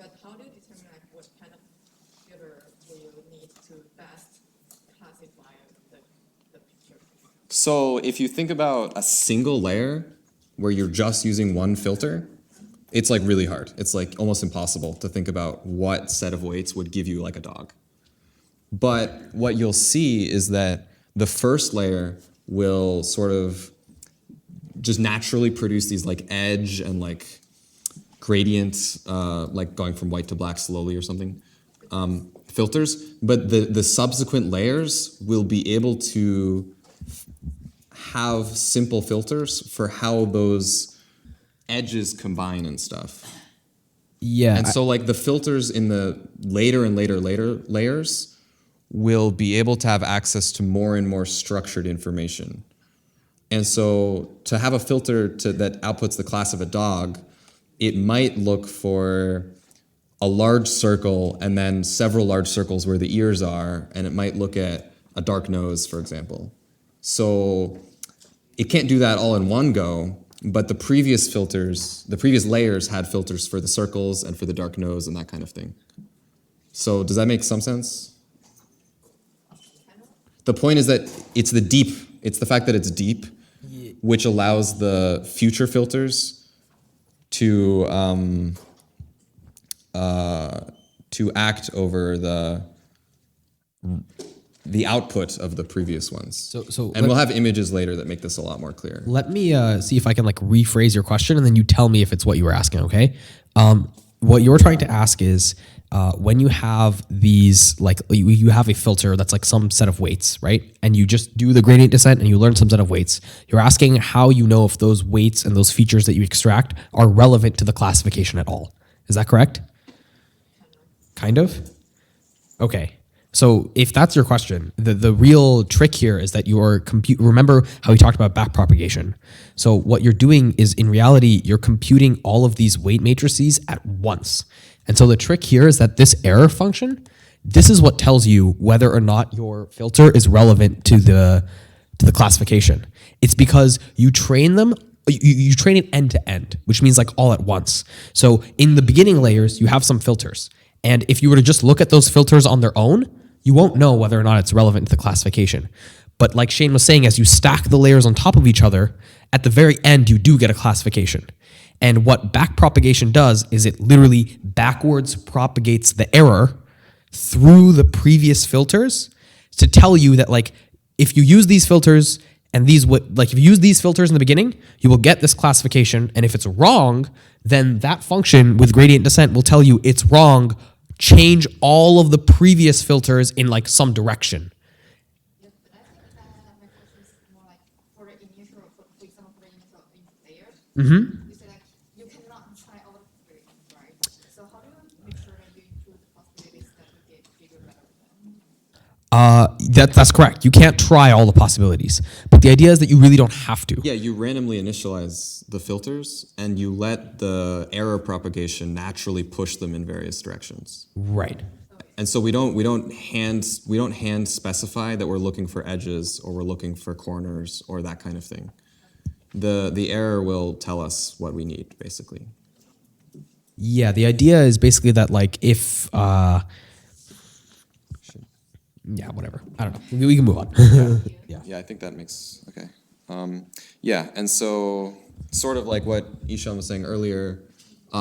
But how do you determine like what kind of filter will you need to best classify the picture? So if you think about a single layer where you're just using one filter, it's like really hard. It's like almost impossible to think about what set of weights would give you like a dog. But what you'll see is that the first layer will sort of just naturally produce these like edge and like gradient, like going from white to black slowly or something, filters. But the subsequent layers will be able to have simple filters for how those edges combine and stuff. Yeah. And so like the filters in the later and later layers will be able to have access to more and more structured information. And so to have a filter that outputs the class of a dog, it might look for a large circle and then several large circles where the ears are, and it might look at a dark nose, for example. So it can't do that all in one go, but the previous layers had filters for the circles and for the dark nose and that kind of thing. So does that make some sense? The point is that it's the fact that it's deep, which allows the future filters to act over the output of the previous ones. And we'll have images later that make this a lot more clear. Let me see if I can like rephrase your question, and then you tell me if it's what you were asking, okay? What you're trying to ask is when you have these, like you have a filter that's like some set of weights, right? And you just do the gradient descent and you learn some set of weights. You're asking how you know if those weights and those features that you extract are relevant to the classification at all. Is that correct? Kind of? Okay. So if that's your question, the real trick here is that you're remember how we talked about backpropagation. So what you're doing is in reality, you're computing all of these weight matrices at once. And so the trick here is that this error function, this is what tells you whether or not your filter is relevant to the classification. It's because you train them, you train it end to end, which means like all at once. So in the beginning layers, you have some filters. And if you were to just look at those filters on their own, you won't know whether or not it's relevant to the classification. But like Shane was saying, as you stack the layers on top of each other, at the very end, you do get a classification. And what backpropagation does is it literally backwards propagates the error through the previous filters to tell you that like, if you use these filters and if you use these filters in the beginning, you will get this classification. And if it's wrong, then that function with gradient descent will tell you it's wrong. Change all of the previous filters in like some direction. Yeah, but I think my question is more like for the initial, for example, for the initial layers. You say like you cannot try all the configurations, right? So how do you make sure that you include the possibilities that you get bigger better than? That's correct. You can't try all the possibilities, but the idea is that you really don't have to. Yeah, you randomly initialize the filters and you let the error propagation naturally push them in various directions. Right. And so we don't hand specify that we're looking for edges or we're looking for corners or that kind of thing. The error will tell us what we need, basically. Yeah, the idea is basically that like if yeah, whatever. I don't know. We can move on. Yeah, I think that makes, okay. Yeah, and so sort of like what Ishan was saying earlier,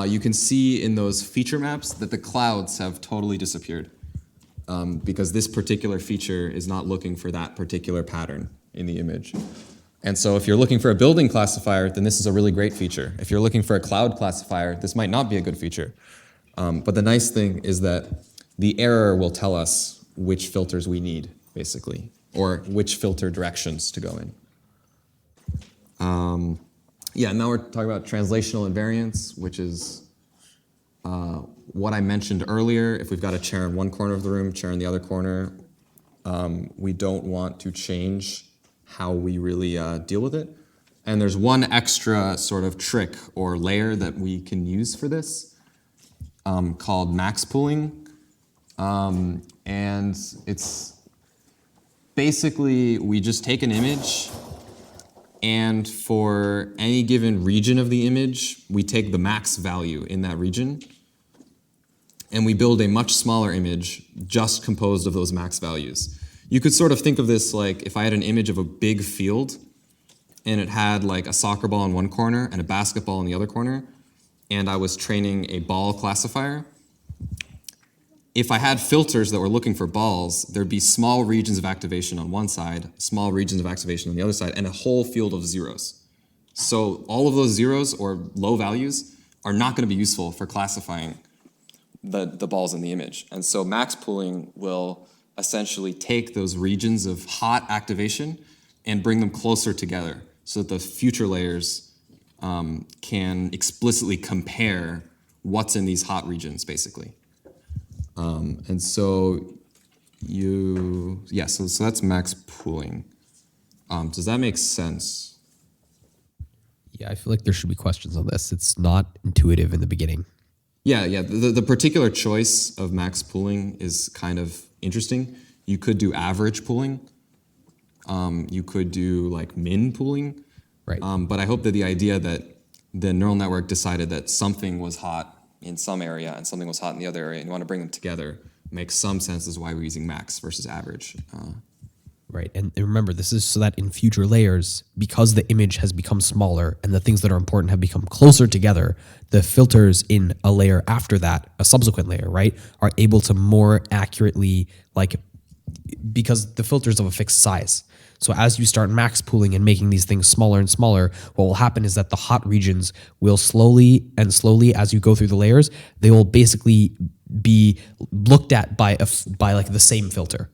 you can see in those feature maps that the clouds have totally disappeared because this particular feature is not looking for that particular pattern in the image. And so if you're looking for a building classifier, then this is a really great feature. If you're looking for a cloud classifier, this might not be a good feature. But the nice thing is that the error will tell us which filters we need, basically, or which filter directions to go in. Yeah, now we're talking about translational invariance, which is what I mentioned earlier. If we've got a chair in one corner of the room, chair in the other corner, we don't want to change how we really deal with it. And there's one extra sort of trick or layer that we can use for this called max pooling. And it's basically, we just take an image, and for any given region of the image, we take the max value in that region, and we build a much smaller image just composed of those max values. You could sort of think of this like if I had an image of a big field, and it had like a soccer ball in one corner and a basketball in the other corner, and I was training a ball classifier. If I had filters that were looking for balls, there'd be small regions of activation on one side, small regions of activation on the other side, and a whole field of zeros. So all of those zeros or low values are not going to be useful for classifying the balls in the image. And so max pooling will essentially take those regions of hot activation and bring them closer together so that the future layers can explicitly compare what's in these hot regions, basically. And so so that's max pooling. Does that make sense? Yeah, I feel like there should be questions on this. It's not intuitive in the beginning. Yeah. The particular choice of max pooling is kind of interesting. You could do average pooling. You could do like min pooling. Right. But I hope that the idea that the neural network decided that something was hot in some area and something was hot in the other area, and you want to bring them together, makes some sense as why we're using max versus average. Right, and remember, this is so that in future layers, because the image has become smaller and the things that are important have become closer together, the filters in a layer after that, a subsequent layer, right, are able to more accurately, because the filter's of a fixed size. So as you start max pooling and making these things smaller and smaller, what will happen is that the hot regions will slowly, as you go through the layers, they will basically be looked at by the same filter,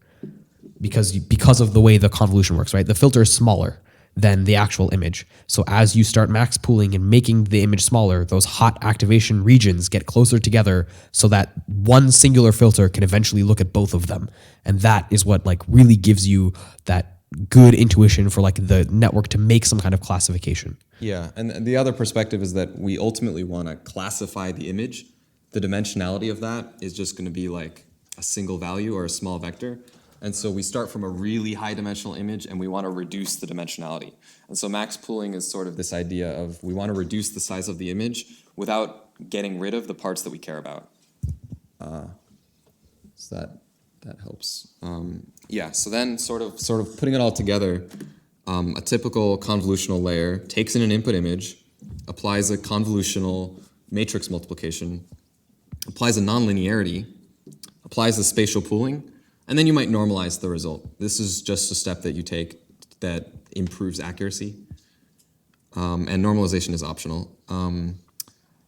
because of the way the convolution works, right? The filter is smaller than the actual image. So as you start max pooling and making the image smaller, those hot activation regions get closer together so that one singular filter can eventually look at both of them. And that is what really gives you that good intuition for the network to make some kind of classification. Yeah, and the other perspective is that we ultimately want to classify the image. The dimensionality of that is just going to be like a single value or a small vector. And so we start from a really high dimensional image and we want to reduce the dimensionality. And so max pooling is sort of this idea of we want to reduce the size of the image without getting rid of the parts that we care about. So that helps. So then sort of putting it all together, a typical convolutional layer takes in an input image, applies a convolutional matrix multiplication, applies a nonlinearity, applies the spatial pooling, and then you might normalize the result. This is just a step that you take that improves accuracy, and normalization is optional. And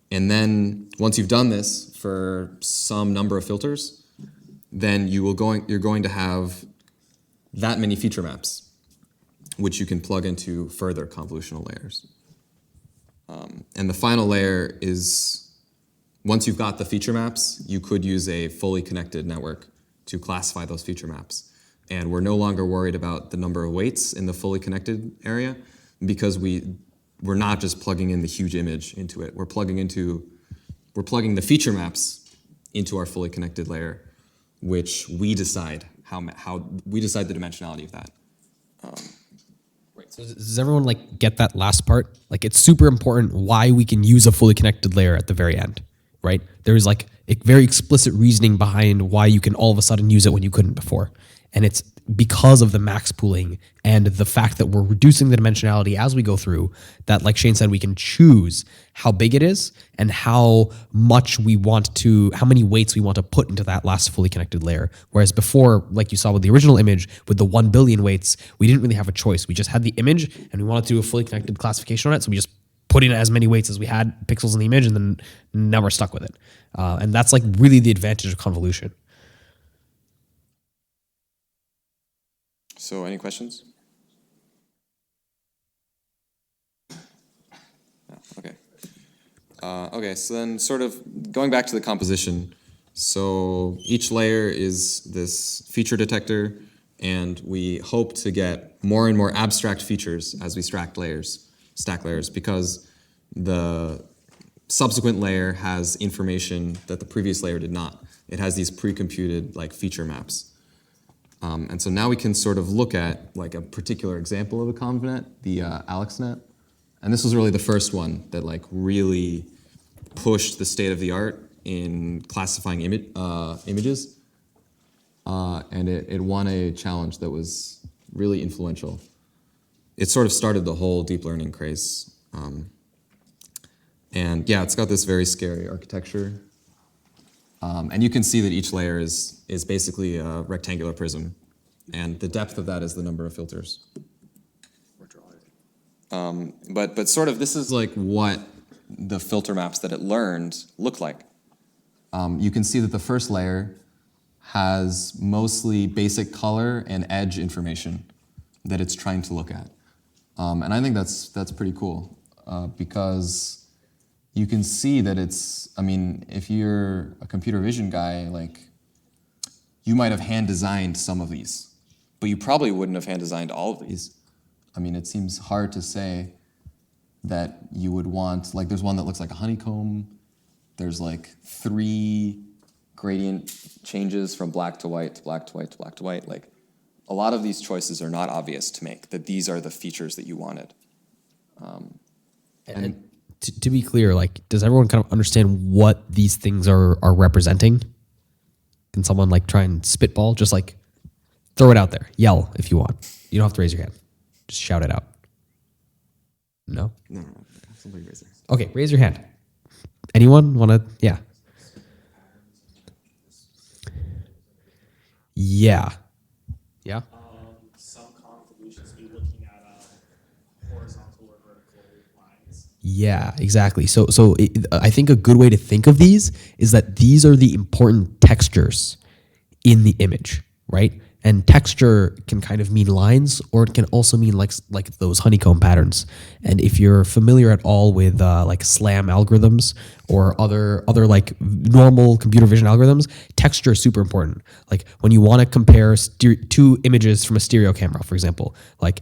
then once you've done this for some number of filters, then you're going to have that many feature maps, which you can plug into further convolutional layers. And the final layer is, once you've got the feature maps, you could use a fully connected network to classify those feature maps. And we're no longer worried about the number of weights in the fully connected area because we're not just plugging in the huge image into it. We're plugging the feature maps into our fully connected layer, which we decide how we decide the dimensionality of that. Right. So does everyone get that last part? It's super important why we can use a fully connected layer at the very end, right? There's a very explicit reasoning behind why you can all of a sudden use it when you couldn't before. And it's because of the max pooling and the fact that we're reducing the dimensionality as we go through, that, like Shane said, we can choose how big it is and how much we want to, how many weights we want to put into that last fully connected layer. Whereas before, like you saw with the original image, with the 1 billion weights, we didn't really have a choice. We just had the image and we wanted to do a fully connected classification on it. So we just put in as many weights as we had pixels in the image, and then now we're stuck with it. And that's like really the advantage of convolution. So any questions? Okay. Okay, so then sort of going back to the composition. So each layer is this feature detector, and we hope to get more and more abstract features as we stack layers, because the subsequent layer has information that the previous layer did not. It has these pre-computed like feature maps. And so now we can sort of look at like a particular example of a convnet, the AlexNet. And this was really the first one that like really pushed the state of the art in classifying images. And it won a challenge that was really influential. It sort of started the whole deep learning craze. And yeah, it's got this very scary architecture. And you can see that each layer is basically a rectangular prism. And the depth of that is the number of filters. But sort of this is like what the filter maps that it learned look like. You can see that the first layer has mostly basic color and edge information that it's trying to look at. And I think that's pretty cool because you can see that it's, I mean, if you're a computer vision guy, like, you might have hand designed some of these, but you probably wouldn't have hand designed all of these. I mean, it seems hard to say that you would want, like, there's one that looks like a honeycomb. There's like 3 gradient changes from black to white to black to white to black to white. Like, a lot of these choices are not obvious to make, that these are the features that you wanted. And to be clear, like, does everyone kind of understand what these things are representing? Can someone like try and spitball? Just like throw it out there. Yell if you want. You don't have to raise your hand. Just shout it out. No? No, somebody raise it. Okay, raise your hand. Anyone want to? Yeah. Yeah. Yeah? Some convolutions be looking at horizontal or vertical lines. Yeah, exactly. So I think a good way to think of these is that these are the important textures in the image, right? And texture can kind of mean lines, or it can also mean like those honeycomb patterns. And if you're familiar at all with like SLAM algorithms or other like normal computer vision algorithms, texture is super important. Like when you want to compare 2 images from a stereo camera, for example, like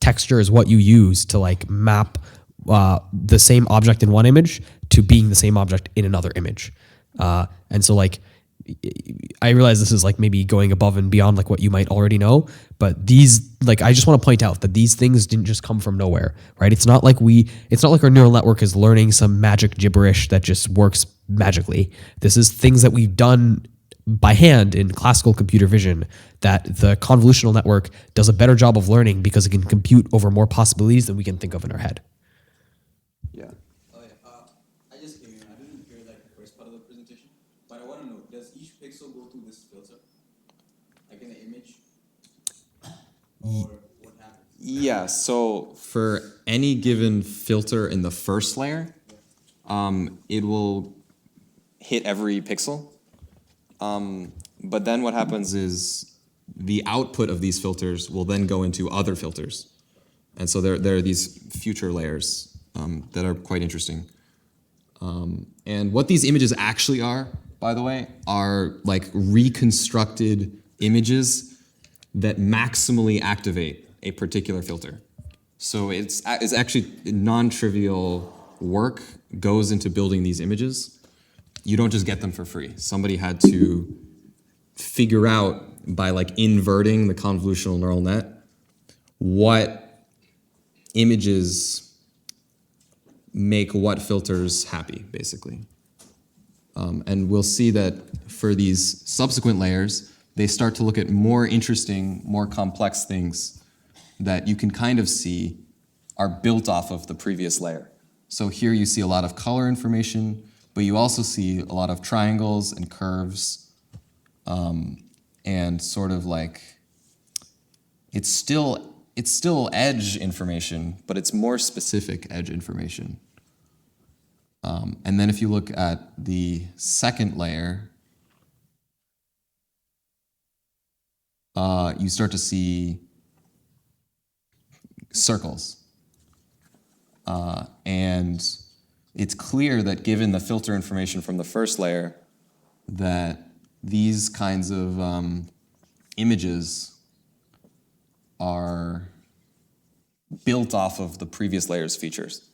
texture is what you use to like map the same object in one image to being the same object in another image. And so like, I realize this is like maybe going above and beyond like what you might already know, but these, like, I just want to point out that these things didn't just come from nowhere, right? It's not like our neural network is learning some magic gibberish that just works magically. This is things that we've done by hand in classical computer vision that the convolutional network does a better job of learning because it can compute over more possibilities than we can think of in our head. Yeah. Oh yeah, I just came in. I didn't hear like the first part of the presentation, but I want to know: does each pixel go through this filter, like in the image, or what happens? Yeah, so for any given filter in the first layer, it will hit every pixel. But then what happens is the output of these filters will then go into other filters. And so there are these future layers that are quite interesting. And what these images actually are, by the way, are like reconstructed images that maximally activate a particular filter. So it's actually non-trivial work goes into building these images. You don't just get them for free. Somebody had to figure out by like inverting the convolutional neural net what images make what filters happy, basically. And we'll see that for these subsequent layers, they start to look at more interesting, more complex things that you can kind of see are built off of the previous layer. So here you see a lot of color information, but you also see a lot of triangles and curves, and sort of like, it's still edge information, but it's more specific edge information. And then if you look at the second layer, you start to see circles. And it's clear that given the filter information from the first layer, that these kinds of images are built off of the previous layer's features.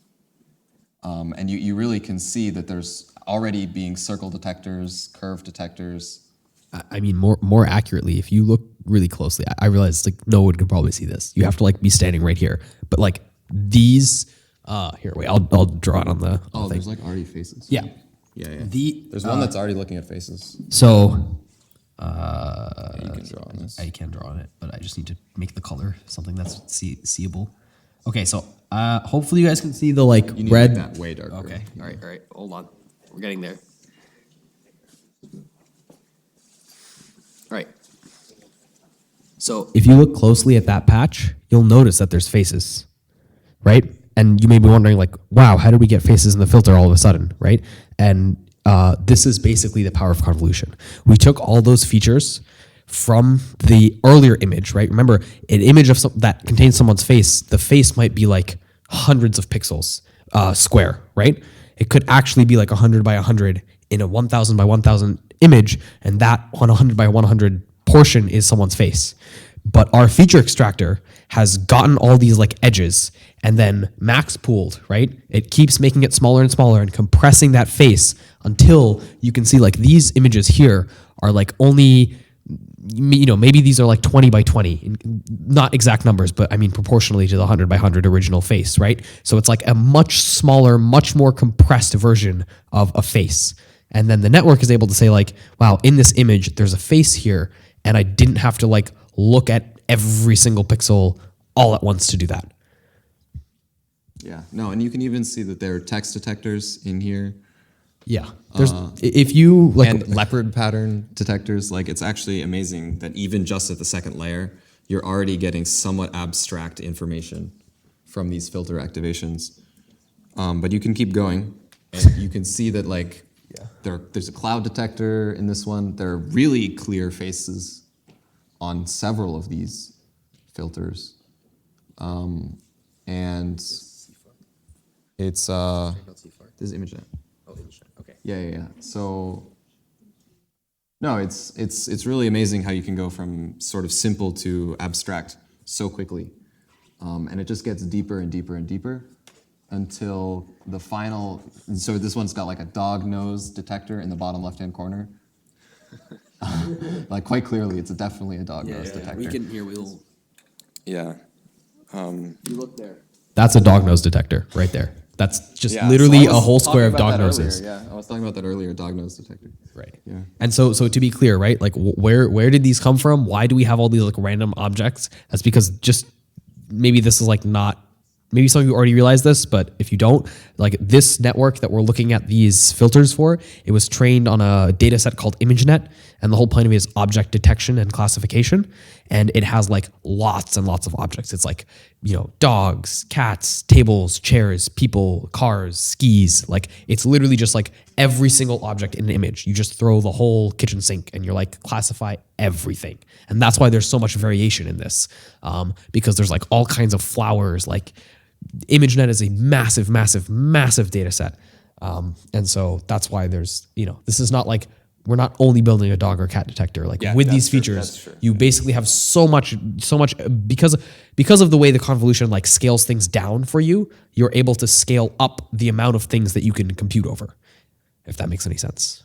And you really can see that there's already being circle detectors, curve detectors. I mean, more accurately, if you look really closely, I realize like no one can probably see this. You have to like be standing right here. But like these, here, wait, I'll draw it on the. Oh, there's like already faces. Yeah. Yeah. The There's one that's already looking at faces. So. You can draw on this. I can draw on it, but I just need to make the color something that's seeable. Okay, so hopefully you guys can see the like You need to red. make that way darker. Okay, all right, hold on. We're getting there. All right. So If you look closely at that patch, you'll notice that there's faces, right? And you may be wondering like, wow, how did we get faces in the filter all of a sudden, right? And this is basically the power of convolution. We took all those features from the earlier image, right? Remember, an image of that contains someone's face, the face might be like hundreds of pixels square, right? It could actually be like 100 by 100 in a 1000 by 1000 image, and that 100 by 100 portion is someone's face. But our feature extractor has gotten all these like edges and then max pooled, right? It keeps making it smaller and smaller and compressing that face until you can see like these images here are like only, you know, maybe these are like 20 by 20, not exact numbers, but I mean proportionally to the 100 by 100 original face, right? So it's like a much smaller, much more compressed version of a face. And then the network is able to say like, wow, in this image, there's a face here, and I didn't have to like look at every single pixel all at once to do that. Yeah, no, and you can even see that there are text detectors in here. Yeah, there's if you like and leopard pattern detectors. Like, it's actually amazing that even just at the second layer, you're already getting somewhat abstract information from these filter activations. But you can keep going, and you can see that like there's a cloud detector in this one. There are really clear faces on several of these filters, and it's this is ImageNet. oh, okay. Yeah. So no, it's really amazing how you can go from sort of simple to abstract so quickly, and it just gets deeper and deeper and deeper until the final. So this one's got like a dog nose detector in the bottom left-hand corner. Like quite clearly, it's definitely a dog nose detector. We can here. We'll. Yeah. You look there. That's a dog nose detector right there. That's just Yeah, literally so I a was whole square of talking about dog that noses. earlier, yeah, I was talking about that earlier, dog nose detector. Right. Yeah. And so to be clear, right? Like where did these come from? Why do we have all these like random objects? That's because just maybe this is like not. Maybe some of you already realize this, but if you don't, like this network that we're looking at these filters for, it was trained on a data set called ImageNet, and the whole point of it is object detection and classification, and it has like lots and lots of objects. It's like, you know, dogs, cats, tables, chairs, people, cars, skis. Like it's literally just like every single object in an image. You just throw the whole kitchen sink and you're like, classify everything. And that's why there's so much variation in this, because there's like all kinds of flowers, like ImageNet is a massive, massive, massive data set. And so that's why there's, you know, this is not like, we're not only building a dog or cat detector. Like with these features, you basically have so much, because of the way the convolution like scales things down for you, you're able to scale up the amount of things that you can compute over, if that makes any sense.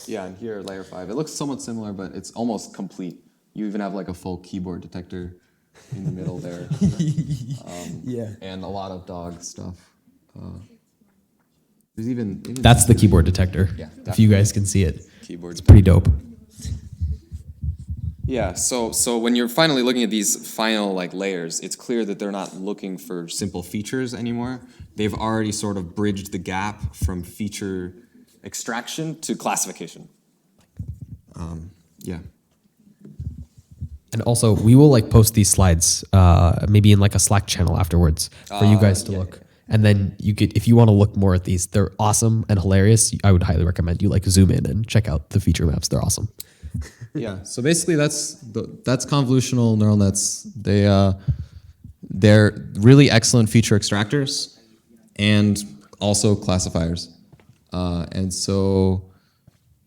Yeah, and here, layer 5, it looks somewhat similar, but it's almost complete. You even have like a full keyboard detector in the middle there. And a lot of dog stuff. There's even That's the keyboard detector. Yeah, if you guys can see it. Keyboard. It's pretty dope. Yeah, so when you're finally looking at these final like layers, it's clear that they're not looking for simple features anymore. They've already sort of bridged the gap from feature extraction to classification. Yeah. And also, we will like post these slides maybe in like a Slack channel afterwards for you guys to look. And then you could, if you want to look more at these, they're awesome and hilarious. I would highly recommend you like zoom in and check out the feature maps. They're awesome. Yeah. So basically, that's convolutional neural nets. They're really excellent feature extractors and also classifiers. And so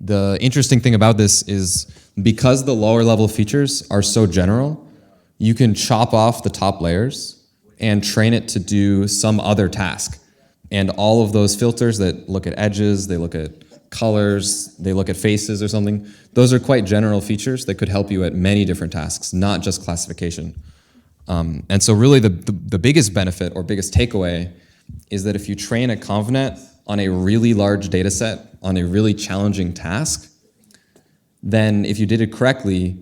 the interesting thing about this is because the lower level features are so general, you can chop off the top layers and train it to do some other task. And all of those filters that look at edges, they look at colors, they look at faces or something, those are quite general features that could help you at many different tasks, not just classification. And so really the biggest benefit or biggest takeaway is that if you train a ConvNet on a really large data set, on a really challenging task, then if you did it correctly,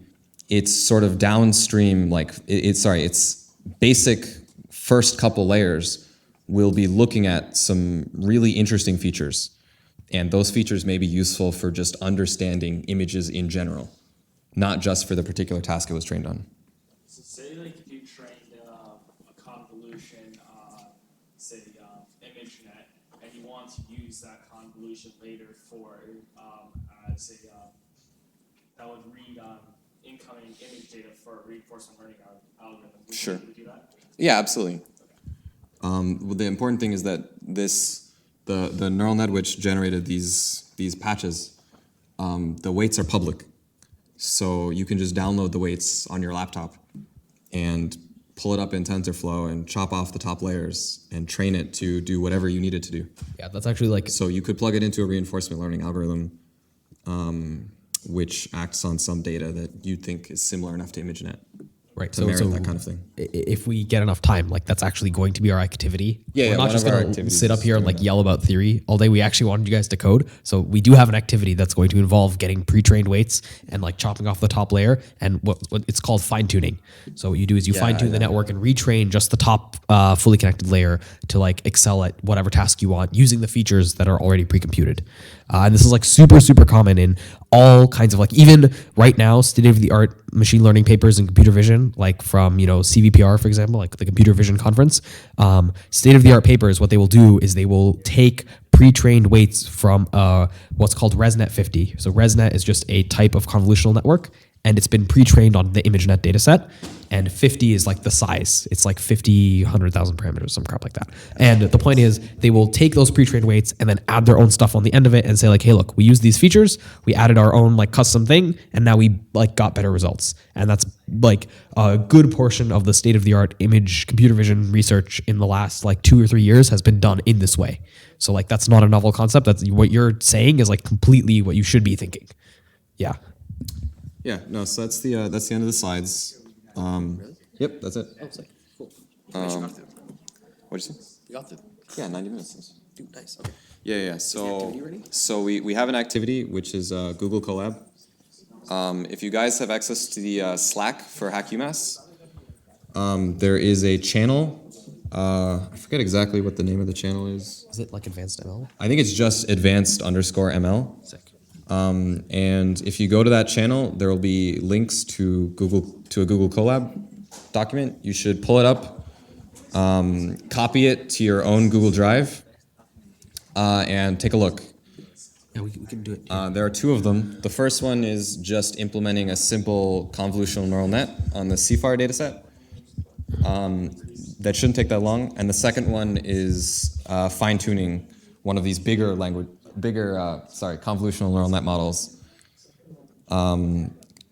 it's sort of downstream, like, it's basic first couple layers will be looking at some really interesting features. And those features may be useful for just understanding images in general, not just for the particular task it was trained on. So say like if you trained a convolution on, say, ImageNet, and you want to use that convolution later for, as a, that would read incoming image data for a reinforcement learning algorithm. Would you Sure. be able to do that? Yeah, absolutely. Well, the important thing is that the neural net which generated these patches, the weights are public. So you can just download the weights on your laptop and pull it up in TensorFlow and chop off the top layers and train it to do whatever you need it to do. Yeah, that's actually like, So you could plug it into a reinforcement learning algorithm which acts on some data that you think is similar enough to ImageNet. right. To merit that kind of thing. If we get enough time, like that's actually going to be our activity. Yeah, We're yeah, not one just of our going to activities sit up is here and doing like that. yell about theory all day. We actually wanted you guys to code. So we do have an activity that's going to involve getting pre-trained weights and like chopping off the top layer and what it's called fine tuning. So what you do is you fine tune the network and retrain just the top fully connected layer to like excel at whatever task you want using the features that are already pre-computed. And this is like super, super common in all kinds of like, even right now, state of the art machine learning papers in computer vision, like from, CVPR, for example, like the computer vision conference, state of the art papers, what they will do is they will take pre-trained weights from what's called ResNet 50. So ResNet is just a type of convolutional network, and it's been pre-trained on the ImageNet dataset. And 50 is like the size. It's like 50, 100,000 parameters, some crap like that. And the point is they will take those pre-trained weights and then add their own stuff on the end of it and say like, hey, look, we used these features, we added our own like custom thing, and now we like got better results. And that's like a good portion of the state of the art image computer vision research in the last like 2 or 3 years has been done in this way. So like, that's not a novel concept. That's what you're saying is like completely what you should be thinking. Yeah. Yeah, no, so that's the end of the slides. Yep, that's it. Oh, it's like, cool. What'd you say? You got the, Yeah, 90 minutes. dude, nice, okay. Yeah. So, activity ready? so we have an activity which is Google Colab. If you guys have access to the Slack for HackUMass, there is a channel. I forget exactly what the name of the channel is. Is it like advanced ML? I think it's just advanced_ML. Sick. And if you go to that channel, there will be links to a Google Colab document. You should pull it up, copy it to your own Google Drive, and take a look. Yeah, we can do it. There are 2 of them. The first one is just implementing a simple convolutional neural net on the CFAR dataset. That shouldn't take that long. And the second one is fine-tuning one of these convolutional neural net models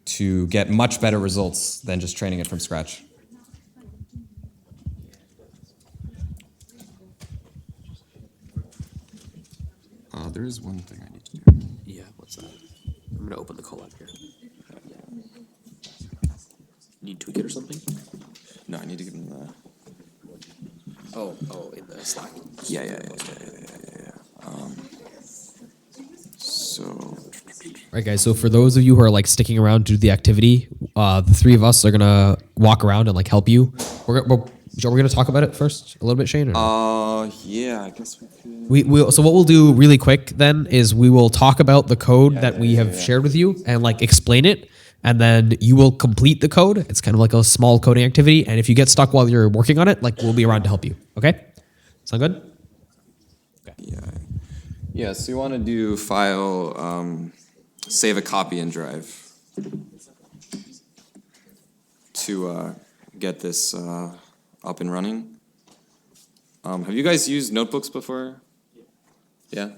to get much better results than just training it from scratch. There is one thing I need to do. Yeah, what's that? I'm gonna open the collab here. Need to tweak it or something? No, I need to give them the... Oh, in the Slack. Yeah. So... All right, guys. So for those of you who are like sticking around to do the activity, the three of us are gonna walk around and like help you. We're gonna talk about it first a little bit, Shane. Or no? Yeah, I guess we could. So what we'll do really quick then is we will talk about the code that we have shared with you and like explain it, and then you will complete the code. It's kind of like a small coding activity, and if you get stuck while you're working on it, like we'll be around to help you. Okay? Sound good? Yeah, so you want to do file, save a copy in drive to get this up and running. Have you guys used notebooks before? Yeah?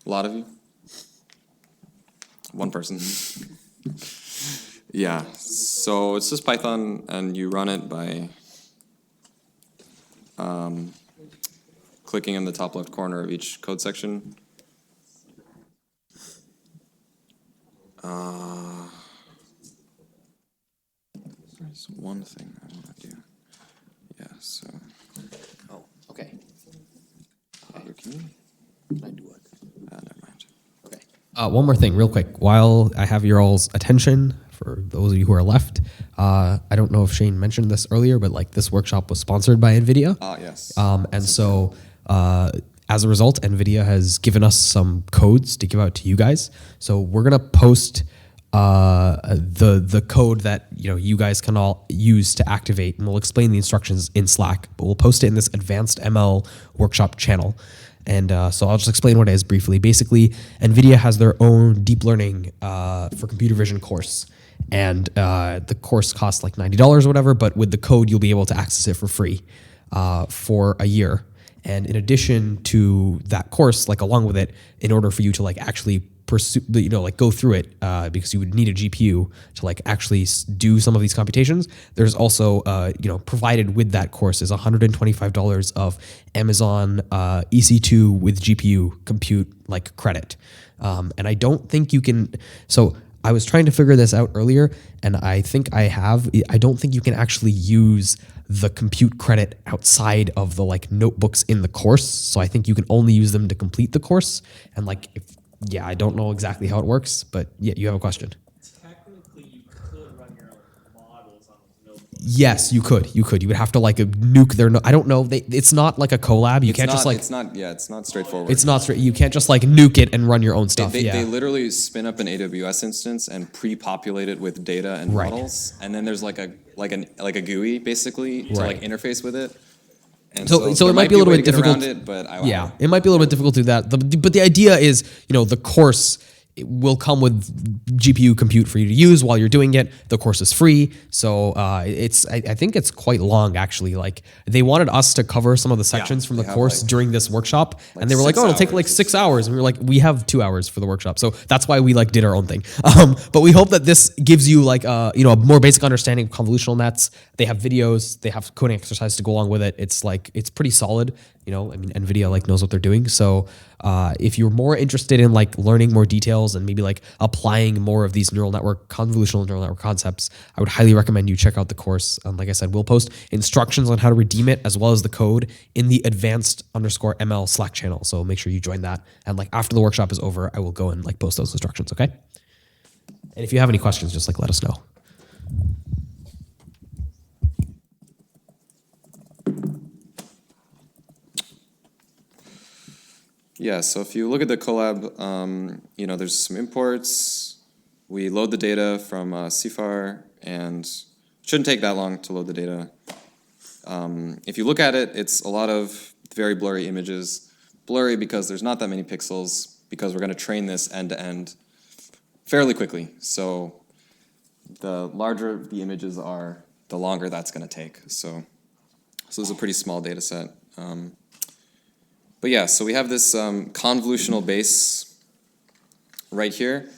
A lot of you? One person. Yeah, so it's just Python, and you run it by clicking in the top left corner of each code section. There's one thing I want to do. Yeah, so. Oh, okay. Here, can you? Can I do it? Never mind. Okay. One more thing, real quick. While I have your all's attention, for those of you who are left, I don't know if Shane mentioned this earlier, but like this workshop was sponsored by NVIDIA. Yes. And so as a result, NVIDIA has given us some codes to give out to you guys. So we're gonna post the code that you guys can all use to activate, and we'll explain the instructions in Slack. But we'll post it in this advanced ML workshop channel. And so I'll just explain what it is briefly. Basically, NVIDIA has their own deep learning for computer vision course. And the course costs like $90 or whatever, but with the code, you'll be able to access it for free for a year. And in addition to that course, like along with it, in order for you to like actually pursue, like go through it, because you would need a GPU to like actually do some of these computations. There's also, provided with that course is $125 of Amazon EC2 with GPU compute like credit. And I don't think you can, so I was trying to figure this out earlier, and I think I don't think you can actually use the compute credit outside of the like notebooks in the course. So I think you can only use them to complete the course. And like, I don't know exactly how it works, but yeah, you have a question. Technically, you could run your own models on a notebook. Yes, you could. You would have to like nuke their. I don't know. It's not like a collab. You can't just like. It's not straightforward. It's not straight. You can't just like nuke it and run your own stuff. They literally spin up an AWS instance and pre-populate it with data and models, and then there's like a GUI basically to like interface with it. And so it might be a little bit difficult. It, but it might be a little bit difficult to do that. But the idea is, the course will come with GPU compute for you to use while you're doing it. The course is free, so I think it's quite long actually. Like they wanted us to cover some of the sections from the course during this workshop, and they were like, "Oh, it'll take like 6 hours," and we were like, "We have 2 hours for the workshop," so that's why we like did our own thing. But we hope that this gives you like a more basic understanding of convolutional nets. They have videos, they have coding exercises to go along with it. It's pretty solid. NVIDIA like knows what they're doing. So if you're more interested in like learning more details and maybe like applying more of these convolutional neural network concepts, I would highly recommend you check out the course. Like I said, we'll post instructions on how to redeem it as well as the code in the advanced_ML Slack channel. So make sure you join that. And like after the workshop is over, I will go and like post those instructions. Okay. And if you have any questions, just like let us know. Yeah, so if you look at the collab, there's some imports. We load the data from CFAR, and it shouldn't take that long to load the data. If you look at it, it's a lot of very blurry images. Blurry because there's not that many pixels, because we're going to train this end-to-end fairly quickly. So the larger the images are, the longer that's going to take. So this is a pretty small data set. But yeah, so we have this convolutional base right here.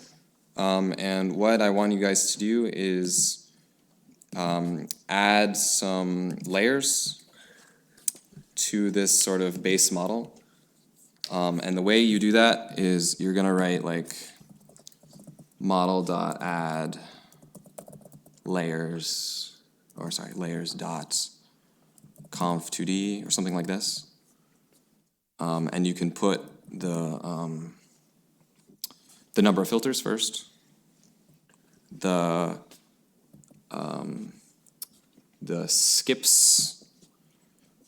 And what I want you guys to do is add some layers to this sort of base model. And the way you do that is you're going to write like model.add layers, layers.conv2d or something like this. And you can put the number of filters first, the the skips,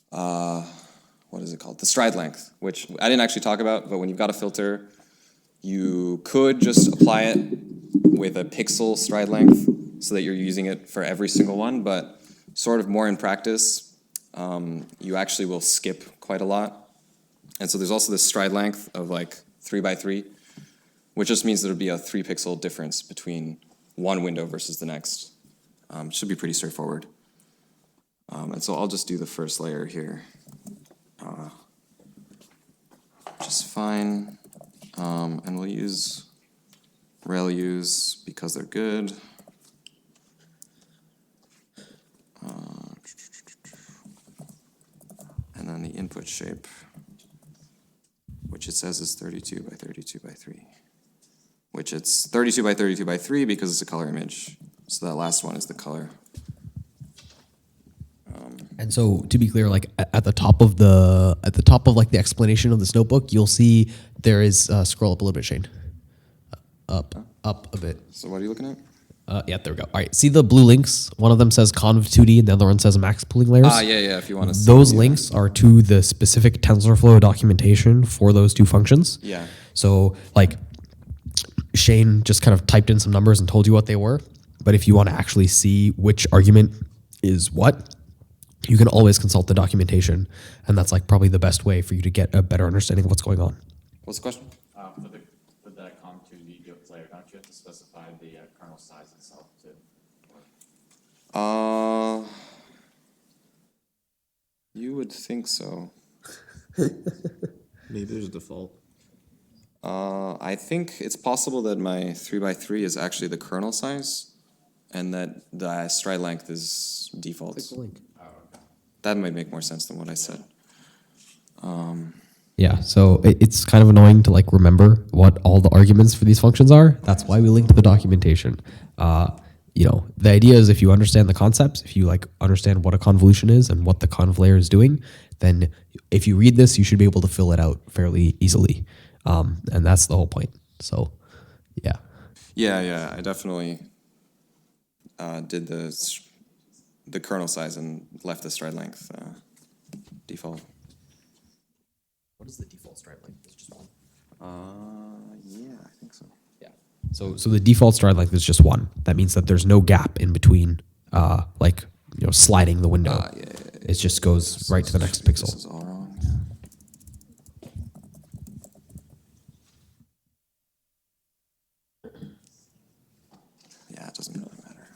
what is it called? The stride length, which I didn't actually talk about, but when you've got a filter, you could just apply it with a pixel stride length so that you're using it for every single one, but sort of more in practice, you actually will skip quite a lot. And so there's also this stride length of like 3x3, which just means there'll be a 3 pixel difference between one window versus the next. Should be pretty straightforward. And so I'll just do the first layer here. Just fine. And we'll use ReLUs because they're good. And then the input shape, which it says is 32 by 32 by 3. Which it's 32 by 32 by 3 because it's a color image. So that last one is the color. And so to be clear, like at the top of like the explanation of this notebook, you'll see there is scroll up a little bit, Shane. Up a bit. So what are you looking at? Yeah, there we go. All right, see the blue links? One of them says conv 2D and the other one says max pooling layers. Yeah, if you want to see. Those links are to the specific TensorFlow documentation for those two functions. Yeah. So like Shane just kind of typed in some numbers and told you what they were. But if you want to actually see which argument is what, you can always consult the documentation. And that's like probably the best way for you to get a better understanding of what's going on. What's the question? For the conv2D layer, don't you have to specify the kernel size itself too? You would think so. Maybe there's a default. I think it's possible that my 3x3 is actually the kernel size, and that the stride length is default. Click the link. That might make more sense than what I said. Yeah, so it's kind of annoying to like remember what all the arguments for these functions are. That's why we link to the documentation. You know, the idea is if you understand the concepts, if you like understand what a convolution is and what the conv layer is doing, then if you read this, you should be able to fill it out fairly easily. And that's the whole point. So, yeah. Yeah, I definitely did the kernel size and left the stride length default. What is the default stride length? It's just one. Yeah, I think so. Yeah. So the default stride length is just one. That means that there's no gap in between, like, you know, sliding the window. Yeah. It just goes right to the next pixel. This is all wrong. Yeah, it doesn't really matter.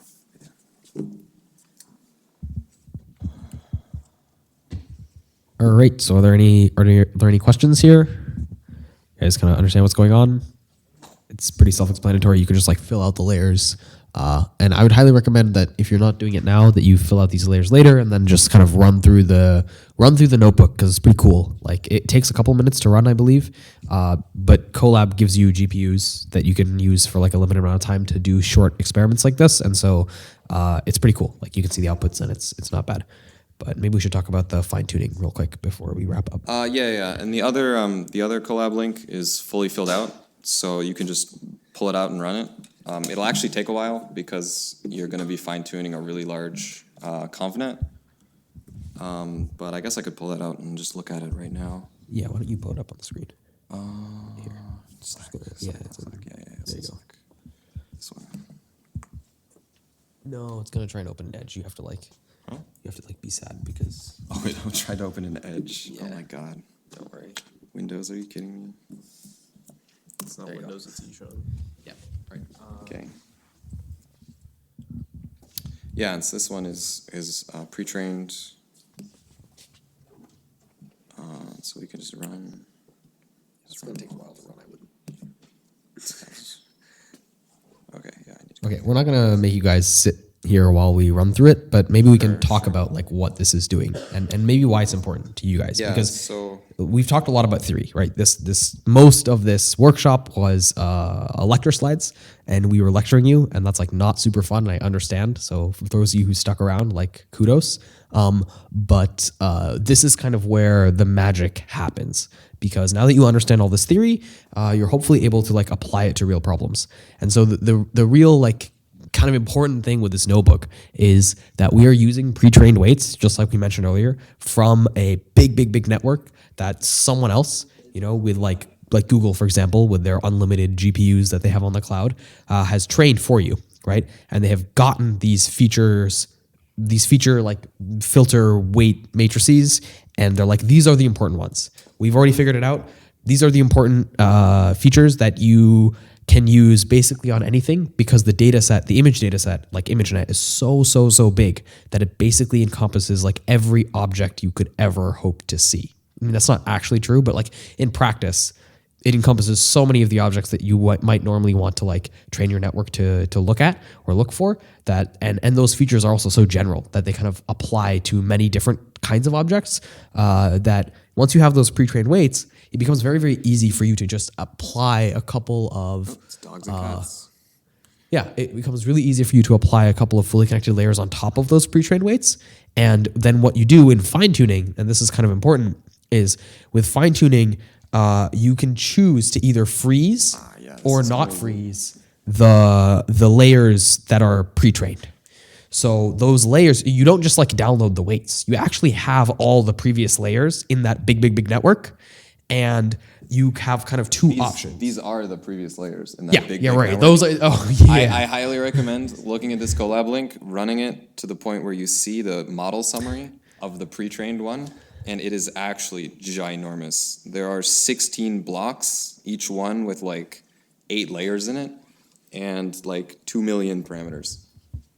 All right. So are there any questions here? You guys kind of understand what's going on? It's pretty self-explanatory. You can just like fill out the layers. And I would highly recommend that if you're not doing it now, that you fill out these layers later and then just kind of run through the notebook because it's pretty cool. Like it takes a couple minutes to run, I believe. But Colab gives you GPUs that you can use for like a limited amount of time to do short experiments like this. And so it's pretty cool. Like you can see the outputs and it's not bad. But maybe we should talk about the fine tuning real quick before we wrap up. Yeah. And the other Colab link is fully filled out, so you can just pull it out and run it. It'll actually take a while because you're going to be fine tuning a really large ConvNet. But I guess I could pull that out and just look at it right now. Yeah, why don't you pull it up on the screen? Here. Yeah, there you go. This one. No, it's gonna try and open an edge. You have to like be sad because. Oh wait, I'll try to open an edge. Yeah. Oh my god. Don't worry. Windows, are you kidding me? It's not There you go. Windows, it's eShowing. Yeah. Right. Okay. Yeah, and so this one is pre-trained. So we can just run. It's gonna take a while to run. I would. Okay, yeah, I need to. Okay, we're not gonna make you guys sit here while we run through it, but maybe we can talk about like what this is doing and maybe why it's important to you guys. Yeah, because so we've talked a lot about theory, right? This most of this workshop was lecture slides, and we were lecturing you, and that's like not super fun. I understand. So for those of you who stuck around, like kudos. But this is kind of where the magic happens, because now that you understand all this theory, you're hopefully able to like apply it to real problems. And so the real like kind of important thing with this notebook is that we are using pre-trained weights, just like we mentioned earlier, from a big network that someone else, with like Google, for example, with their unlimited GPUs that they have on the cloud, has trained for you, right? And they have gotten these feature like filter weight matrices, and they're like, these are the important ones. We've already figured it out. These are the important features that you can use basically on anything, because the data set, the image data set, like ImageNet, is so big that it basically encompasses like every object you could ever hope to see. I mean, that's not actually true, but like in practice, it encompasses so many of the objects that you might normally want to like train your network to look at or look for, that and those features are also so general that they kind of apply to many different kinds of objects, that once you have those pre-trained weights, it becomes very easy for you to just apply a couple of It's dogs and cats. yeah, it becomes really easy for you to apply a couple of fully connected layers on top of those pre-trained weights. And then what you do in fine-tuning, and this is kind of important, is with fine-tuning, you can choose to either freeze or not freeze the layers that are pre-trained. So those layers, you don't just like download the weights. You actually have all the previous layers in that big network, and you have kind of two options. These are the previous layers in that big right. network. Those are, I highly recommend looking at this collab link, running it to the point where you see the model summary of the pre-trained one, and it is actually ginormous. There are 16 blocks, each one with like 8 layers in it, and like 2 million parameters.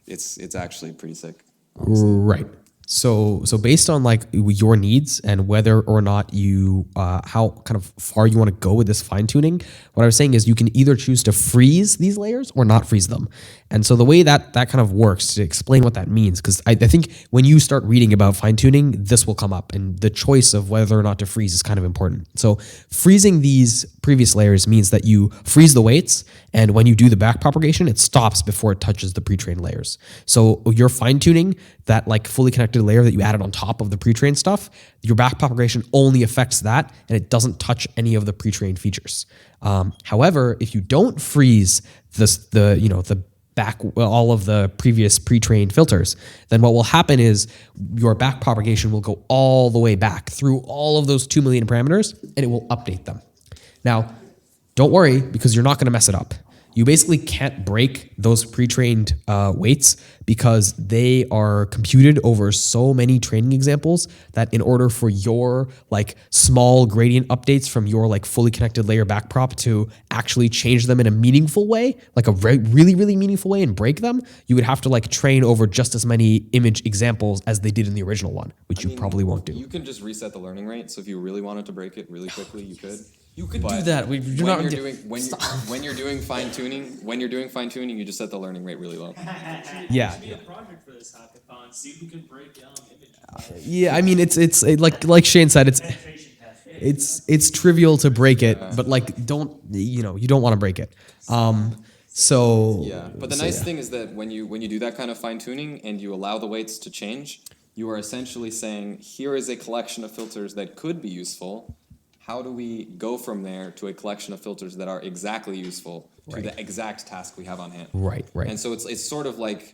It's actually pretty sick. Honestly. Right. So based on like your needs and whether or not you, how kind of far you want to go with this fine tuning, what I was saying is you can either choose to freeze these layers or not freeze them. And so the way that kind of works, to explain what that means, because I think when you start reading about fine tuning, this will come up, and the choice of whether or not to freeze is kind of important. So freezing these previous layers means that you freeze the weights, and when you do the backpropagation, it stops before it touches the pre-trained layers. So you're fine tuning that like fully connected layer that you added on top of the pre-trained stuff. Your backpropagation only affects that, and it doesn't touch any of the pre-trained features. However, if you don't freeze all of the previous pre-trained filters, then what will happen is your backpropagation will go all the way back through all of those 2 million parameters, and it will update them. Now, don't worry, because you're not going to mess it up. You basically can't break those pre-trained weights because they are computed over so many training examples that in order for your like small gradient updates from your like fully connected layer backprop to actually change them in a meaningful way, like a really meaningful way, and break them, you would have to like train over just as many image examples as they did in the original one, which you probably won't do. You can just reset the learning rate, so if you really wanted to break it really quickly, you could. You could do that. When you're doing fine tuning, you just set the learning rate really low. Yeah. It should be a project for this hackathon. See who can break down images. Yeah, I mean it's like Shane said, it's trivial to break it, but like you don't want to break it. But the nice thing is that when you do that kind of fine tuning and you allow the weights to change, you are essentially saying, here is a collection of filters that could be useful. How do we go from there to a collection of filters that are exactly useful to the exact task we have on hand? Right. And so it's sort of like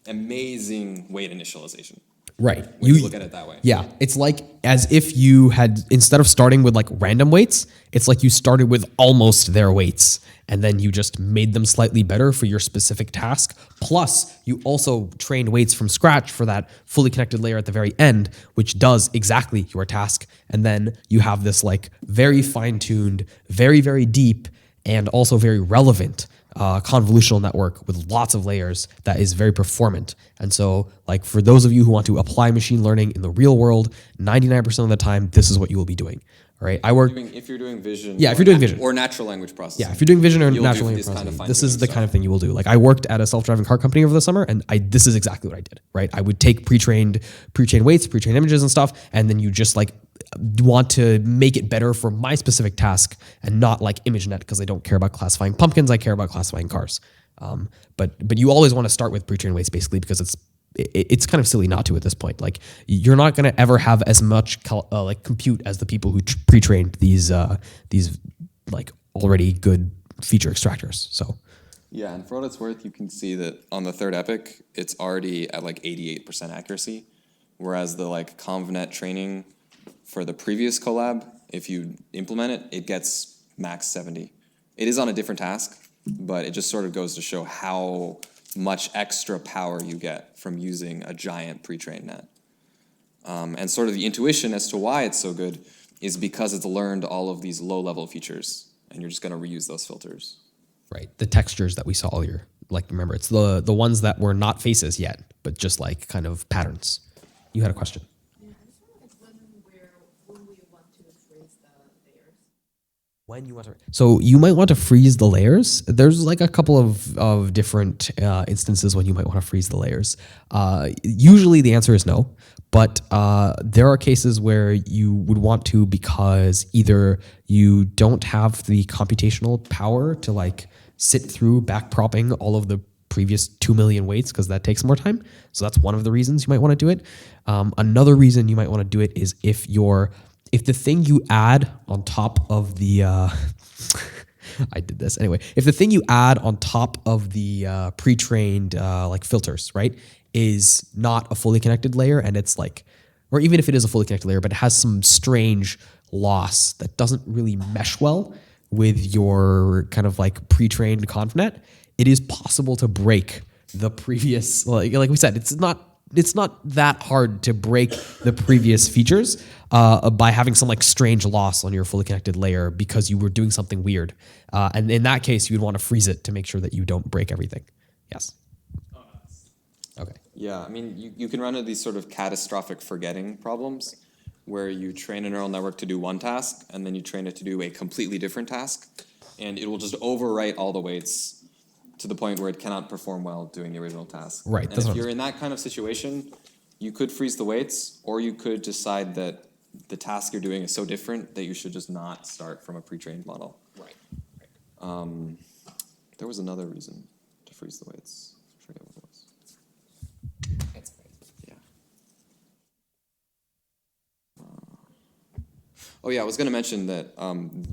amazing weight initialization. Right. When you look at it that way. Yeah. It's like as if you had, instead of starting with like random weights, it's like you started with almost their weights, and then you just made them slightly better for your specific task. Plus, you also trained weights from scratch for that fully connected layer at the very end, which does exactly your task. And then you have this like very fine-tuned, very deep, and also very relevant convolutional network with lots of layers that is very performant. And so, like, for those of you who want to apply machine learning in the real world, 99% of the time, this is what you will be doing. All right, If you're doing vision. Yeah, if you're doing vision or natural language processing. Yeah, if you're doing vision or you'll natural do language this kind of processing, this is the fine-tuning kind of thing you will do. Like, I worked at a self-driving car company over the summer, and this is exactly what I did. Right, I would take pre-trained weights, pre-trained images and stuff, and then you just like want to make it better for my specific task, and not like ImageNet, because I don't care about classifying pumpkins. I care about classifying cars. But you always want to start with pre-trained weights, basically, because it's kind of silly not to at this point. Like, you're not going to ever have as much like compute as the people who pre-trained these like already good feature extractors. So Yeah, and for what it's worth, you can see that on the third epoch, it's already at like 88% accuracy, whereas the like ConvNet training for the previous collab, if you implement it, it gets max 70. It is on a different task, but it just sort of goes to show how much extra power you get from using a giant pre-trained net. And sort of the intuition as to why it's so good is because it's learned all of these low-level features, and you're just going to reuse those filters. Right, the textures that we saw earlier. Like, remember, it's the ones that were not faces yet, but just like kind of patterns. You had a question. Yeah, I just want to when we want to freeze the layers. When you want to, so you might want to freeze the layers. There's like a couple of different instances when you might want to freeze the layers. Usually the answer is no, but there are cases where you would want to because either you don't have the computational power to like sit through backpropping all of the previous 2 million weights because that takes more time. So that's one of the reasons you might want to do it. Another reason you might want to do it is if the thing you add on top of the I did this anyway. If the thing you add on top of the pre-trained like filters, right, is not a fully connected layer, and it's like, or even if it is a fully connected layer, but it has some strange loss that doesn't really mesh well with your kind of like pre-trained ConvNet, it is possible to break the previous, like we said, it's not that hard to break the previous features by having some like strange loss on your fully connected layer because you were doing something weird. And in that case, you'd want to freeze it to make sure that you don't break everything. Yes. Okay. Yeah, I mean, you can run into these sort of catastrophic forgetting problems where you train a neural network to do one task and then you train it to do a completely different task, and it will just overwrite all the weights to the point where it cannot perform well doing the original task. Right. And if you're in that kind of situation, you could freeze the weights, or you could decide that the task you're doing is so different that you should just not start from a pre-trained model. Right. There was another reason to freeze the weights. I forget what it was. That's great. Yeah. Oh yeah, I was going to mention that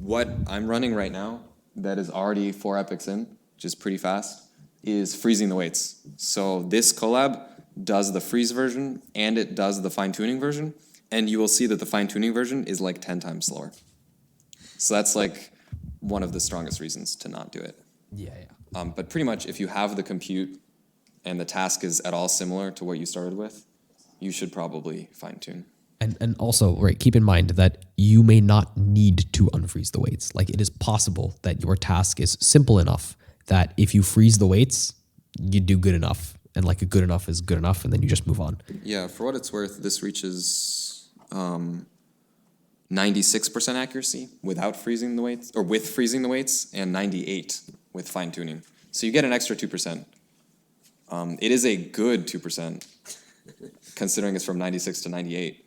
what I'm running right now that is already 4 epochs in, which is pretty fast, is freezing the weights. So this collab does the freeze version and it does the fine-tuning version, and you will see that the fine-tuning version is like 10 times slower. So that's like one of the strongest reasons to not do it. Yeah. But pretty much if you have the compute and the task is at all similar to what you started with, you should probably fine-tune. And also, right, keep in mind that you may not need to unfreeze the weights. Like, it is possible that your task is simple enough that if you freeze the weights, you do good enough. And like a good enough is good enough, and then you just move on. Yeah, for what it's worth, this reaches 96% accuracy without freezing the weights, or with freezing the weights, and 98 with fine-tuning. So you get an extra 2%. It is a good 2%, considering it's from 96 to 98.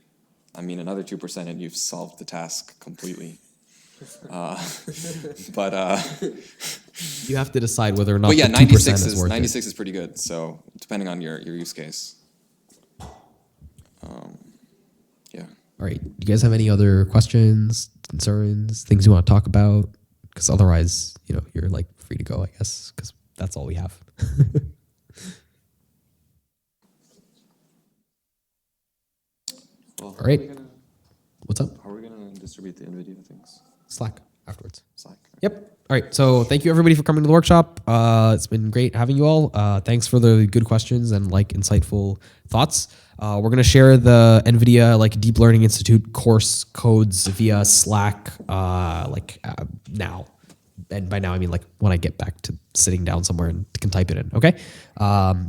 I mean, another 2% and you've solved the task completely. But You have to decide whether or not but yeah, the 2% 96 is worth 96 is pretty good. So depending on your use case. Yeah. All right. Do you guys have any other questions, concerns, things you want to talk about? Because otherwise, you're like free to go, I guess, because that's all we have. Well, all right. What's up? How are we going to distribute the NVIDIA things? Slack afterwards. Slack. Yep. All right. So thank you everybody for coming to the workshop. It's been great having you all. Thanks for the good questions and like insightful thoughts. We're going to share the NVIDIA Deep Learning Institute course codes via Slack now. And by now, I mean when I get back to sitting down somewhere and can type it in. Okay. So yeah.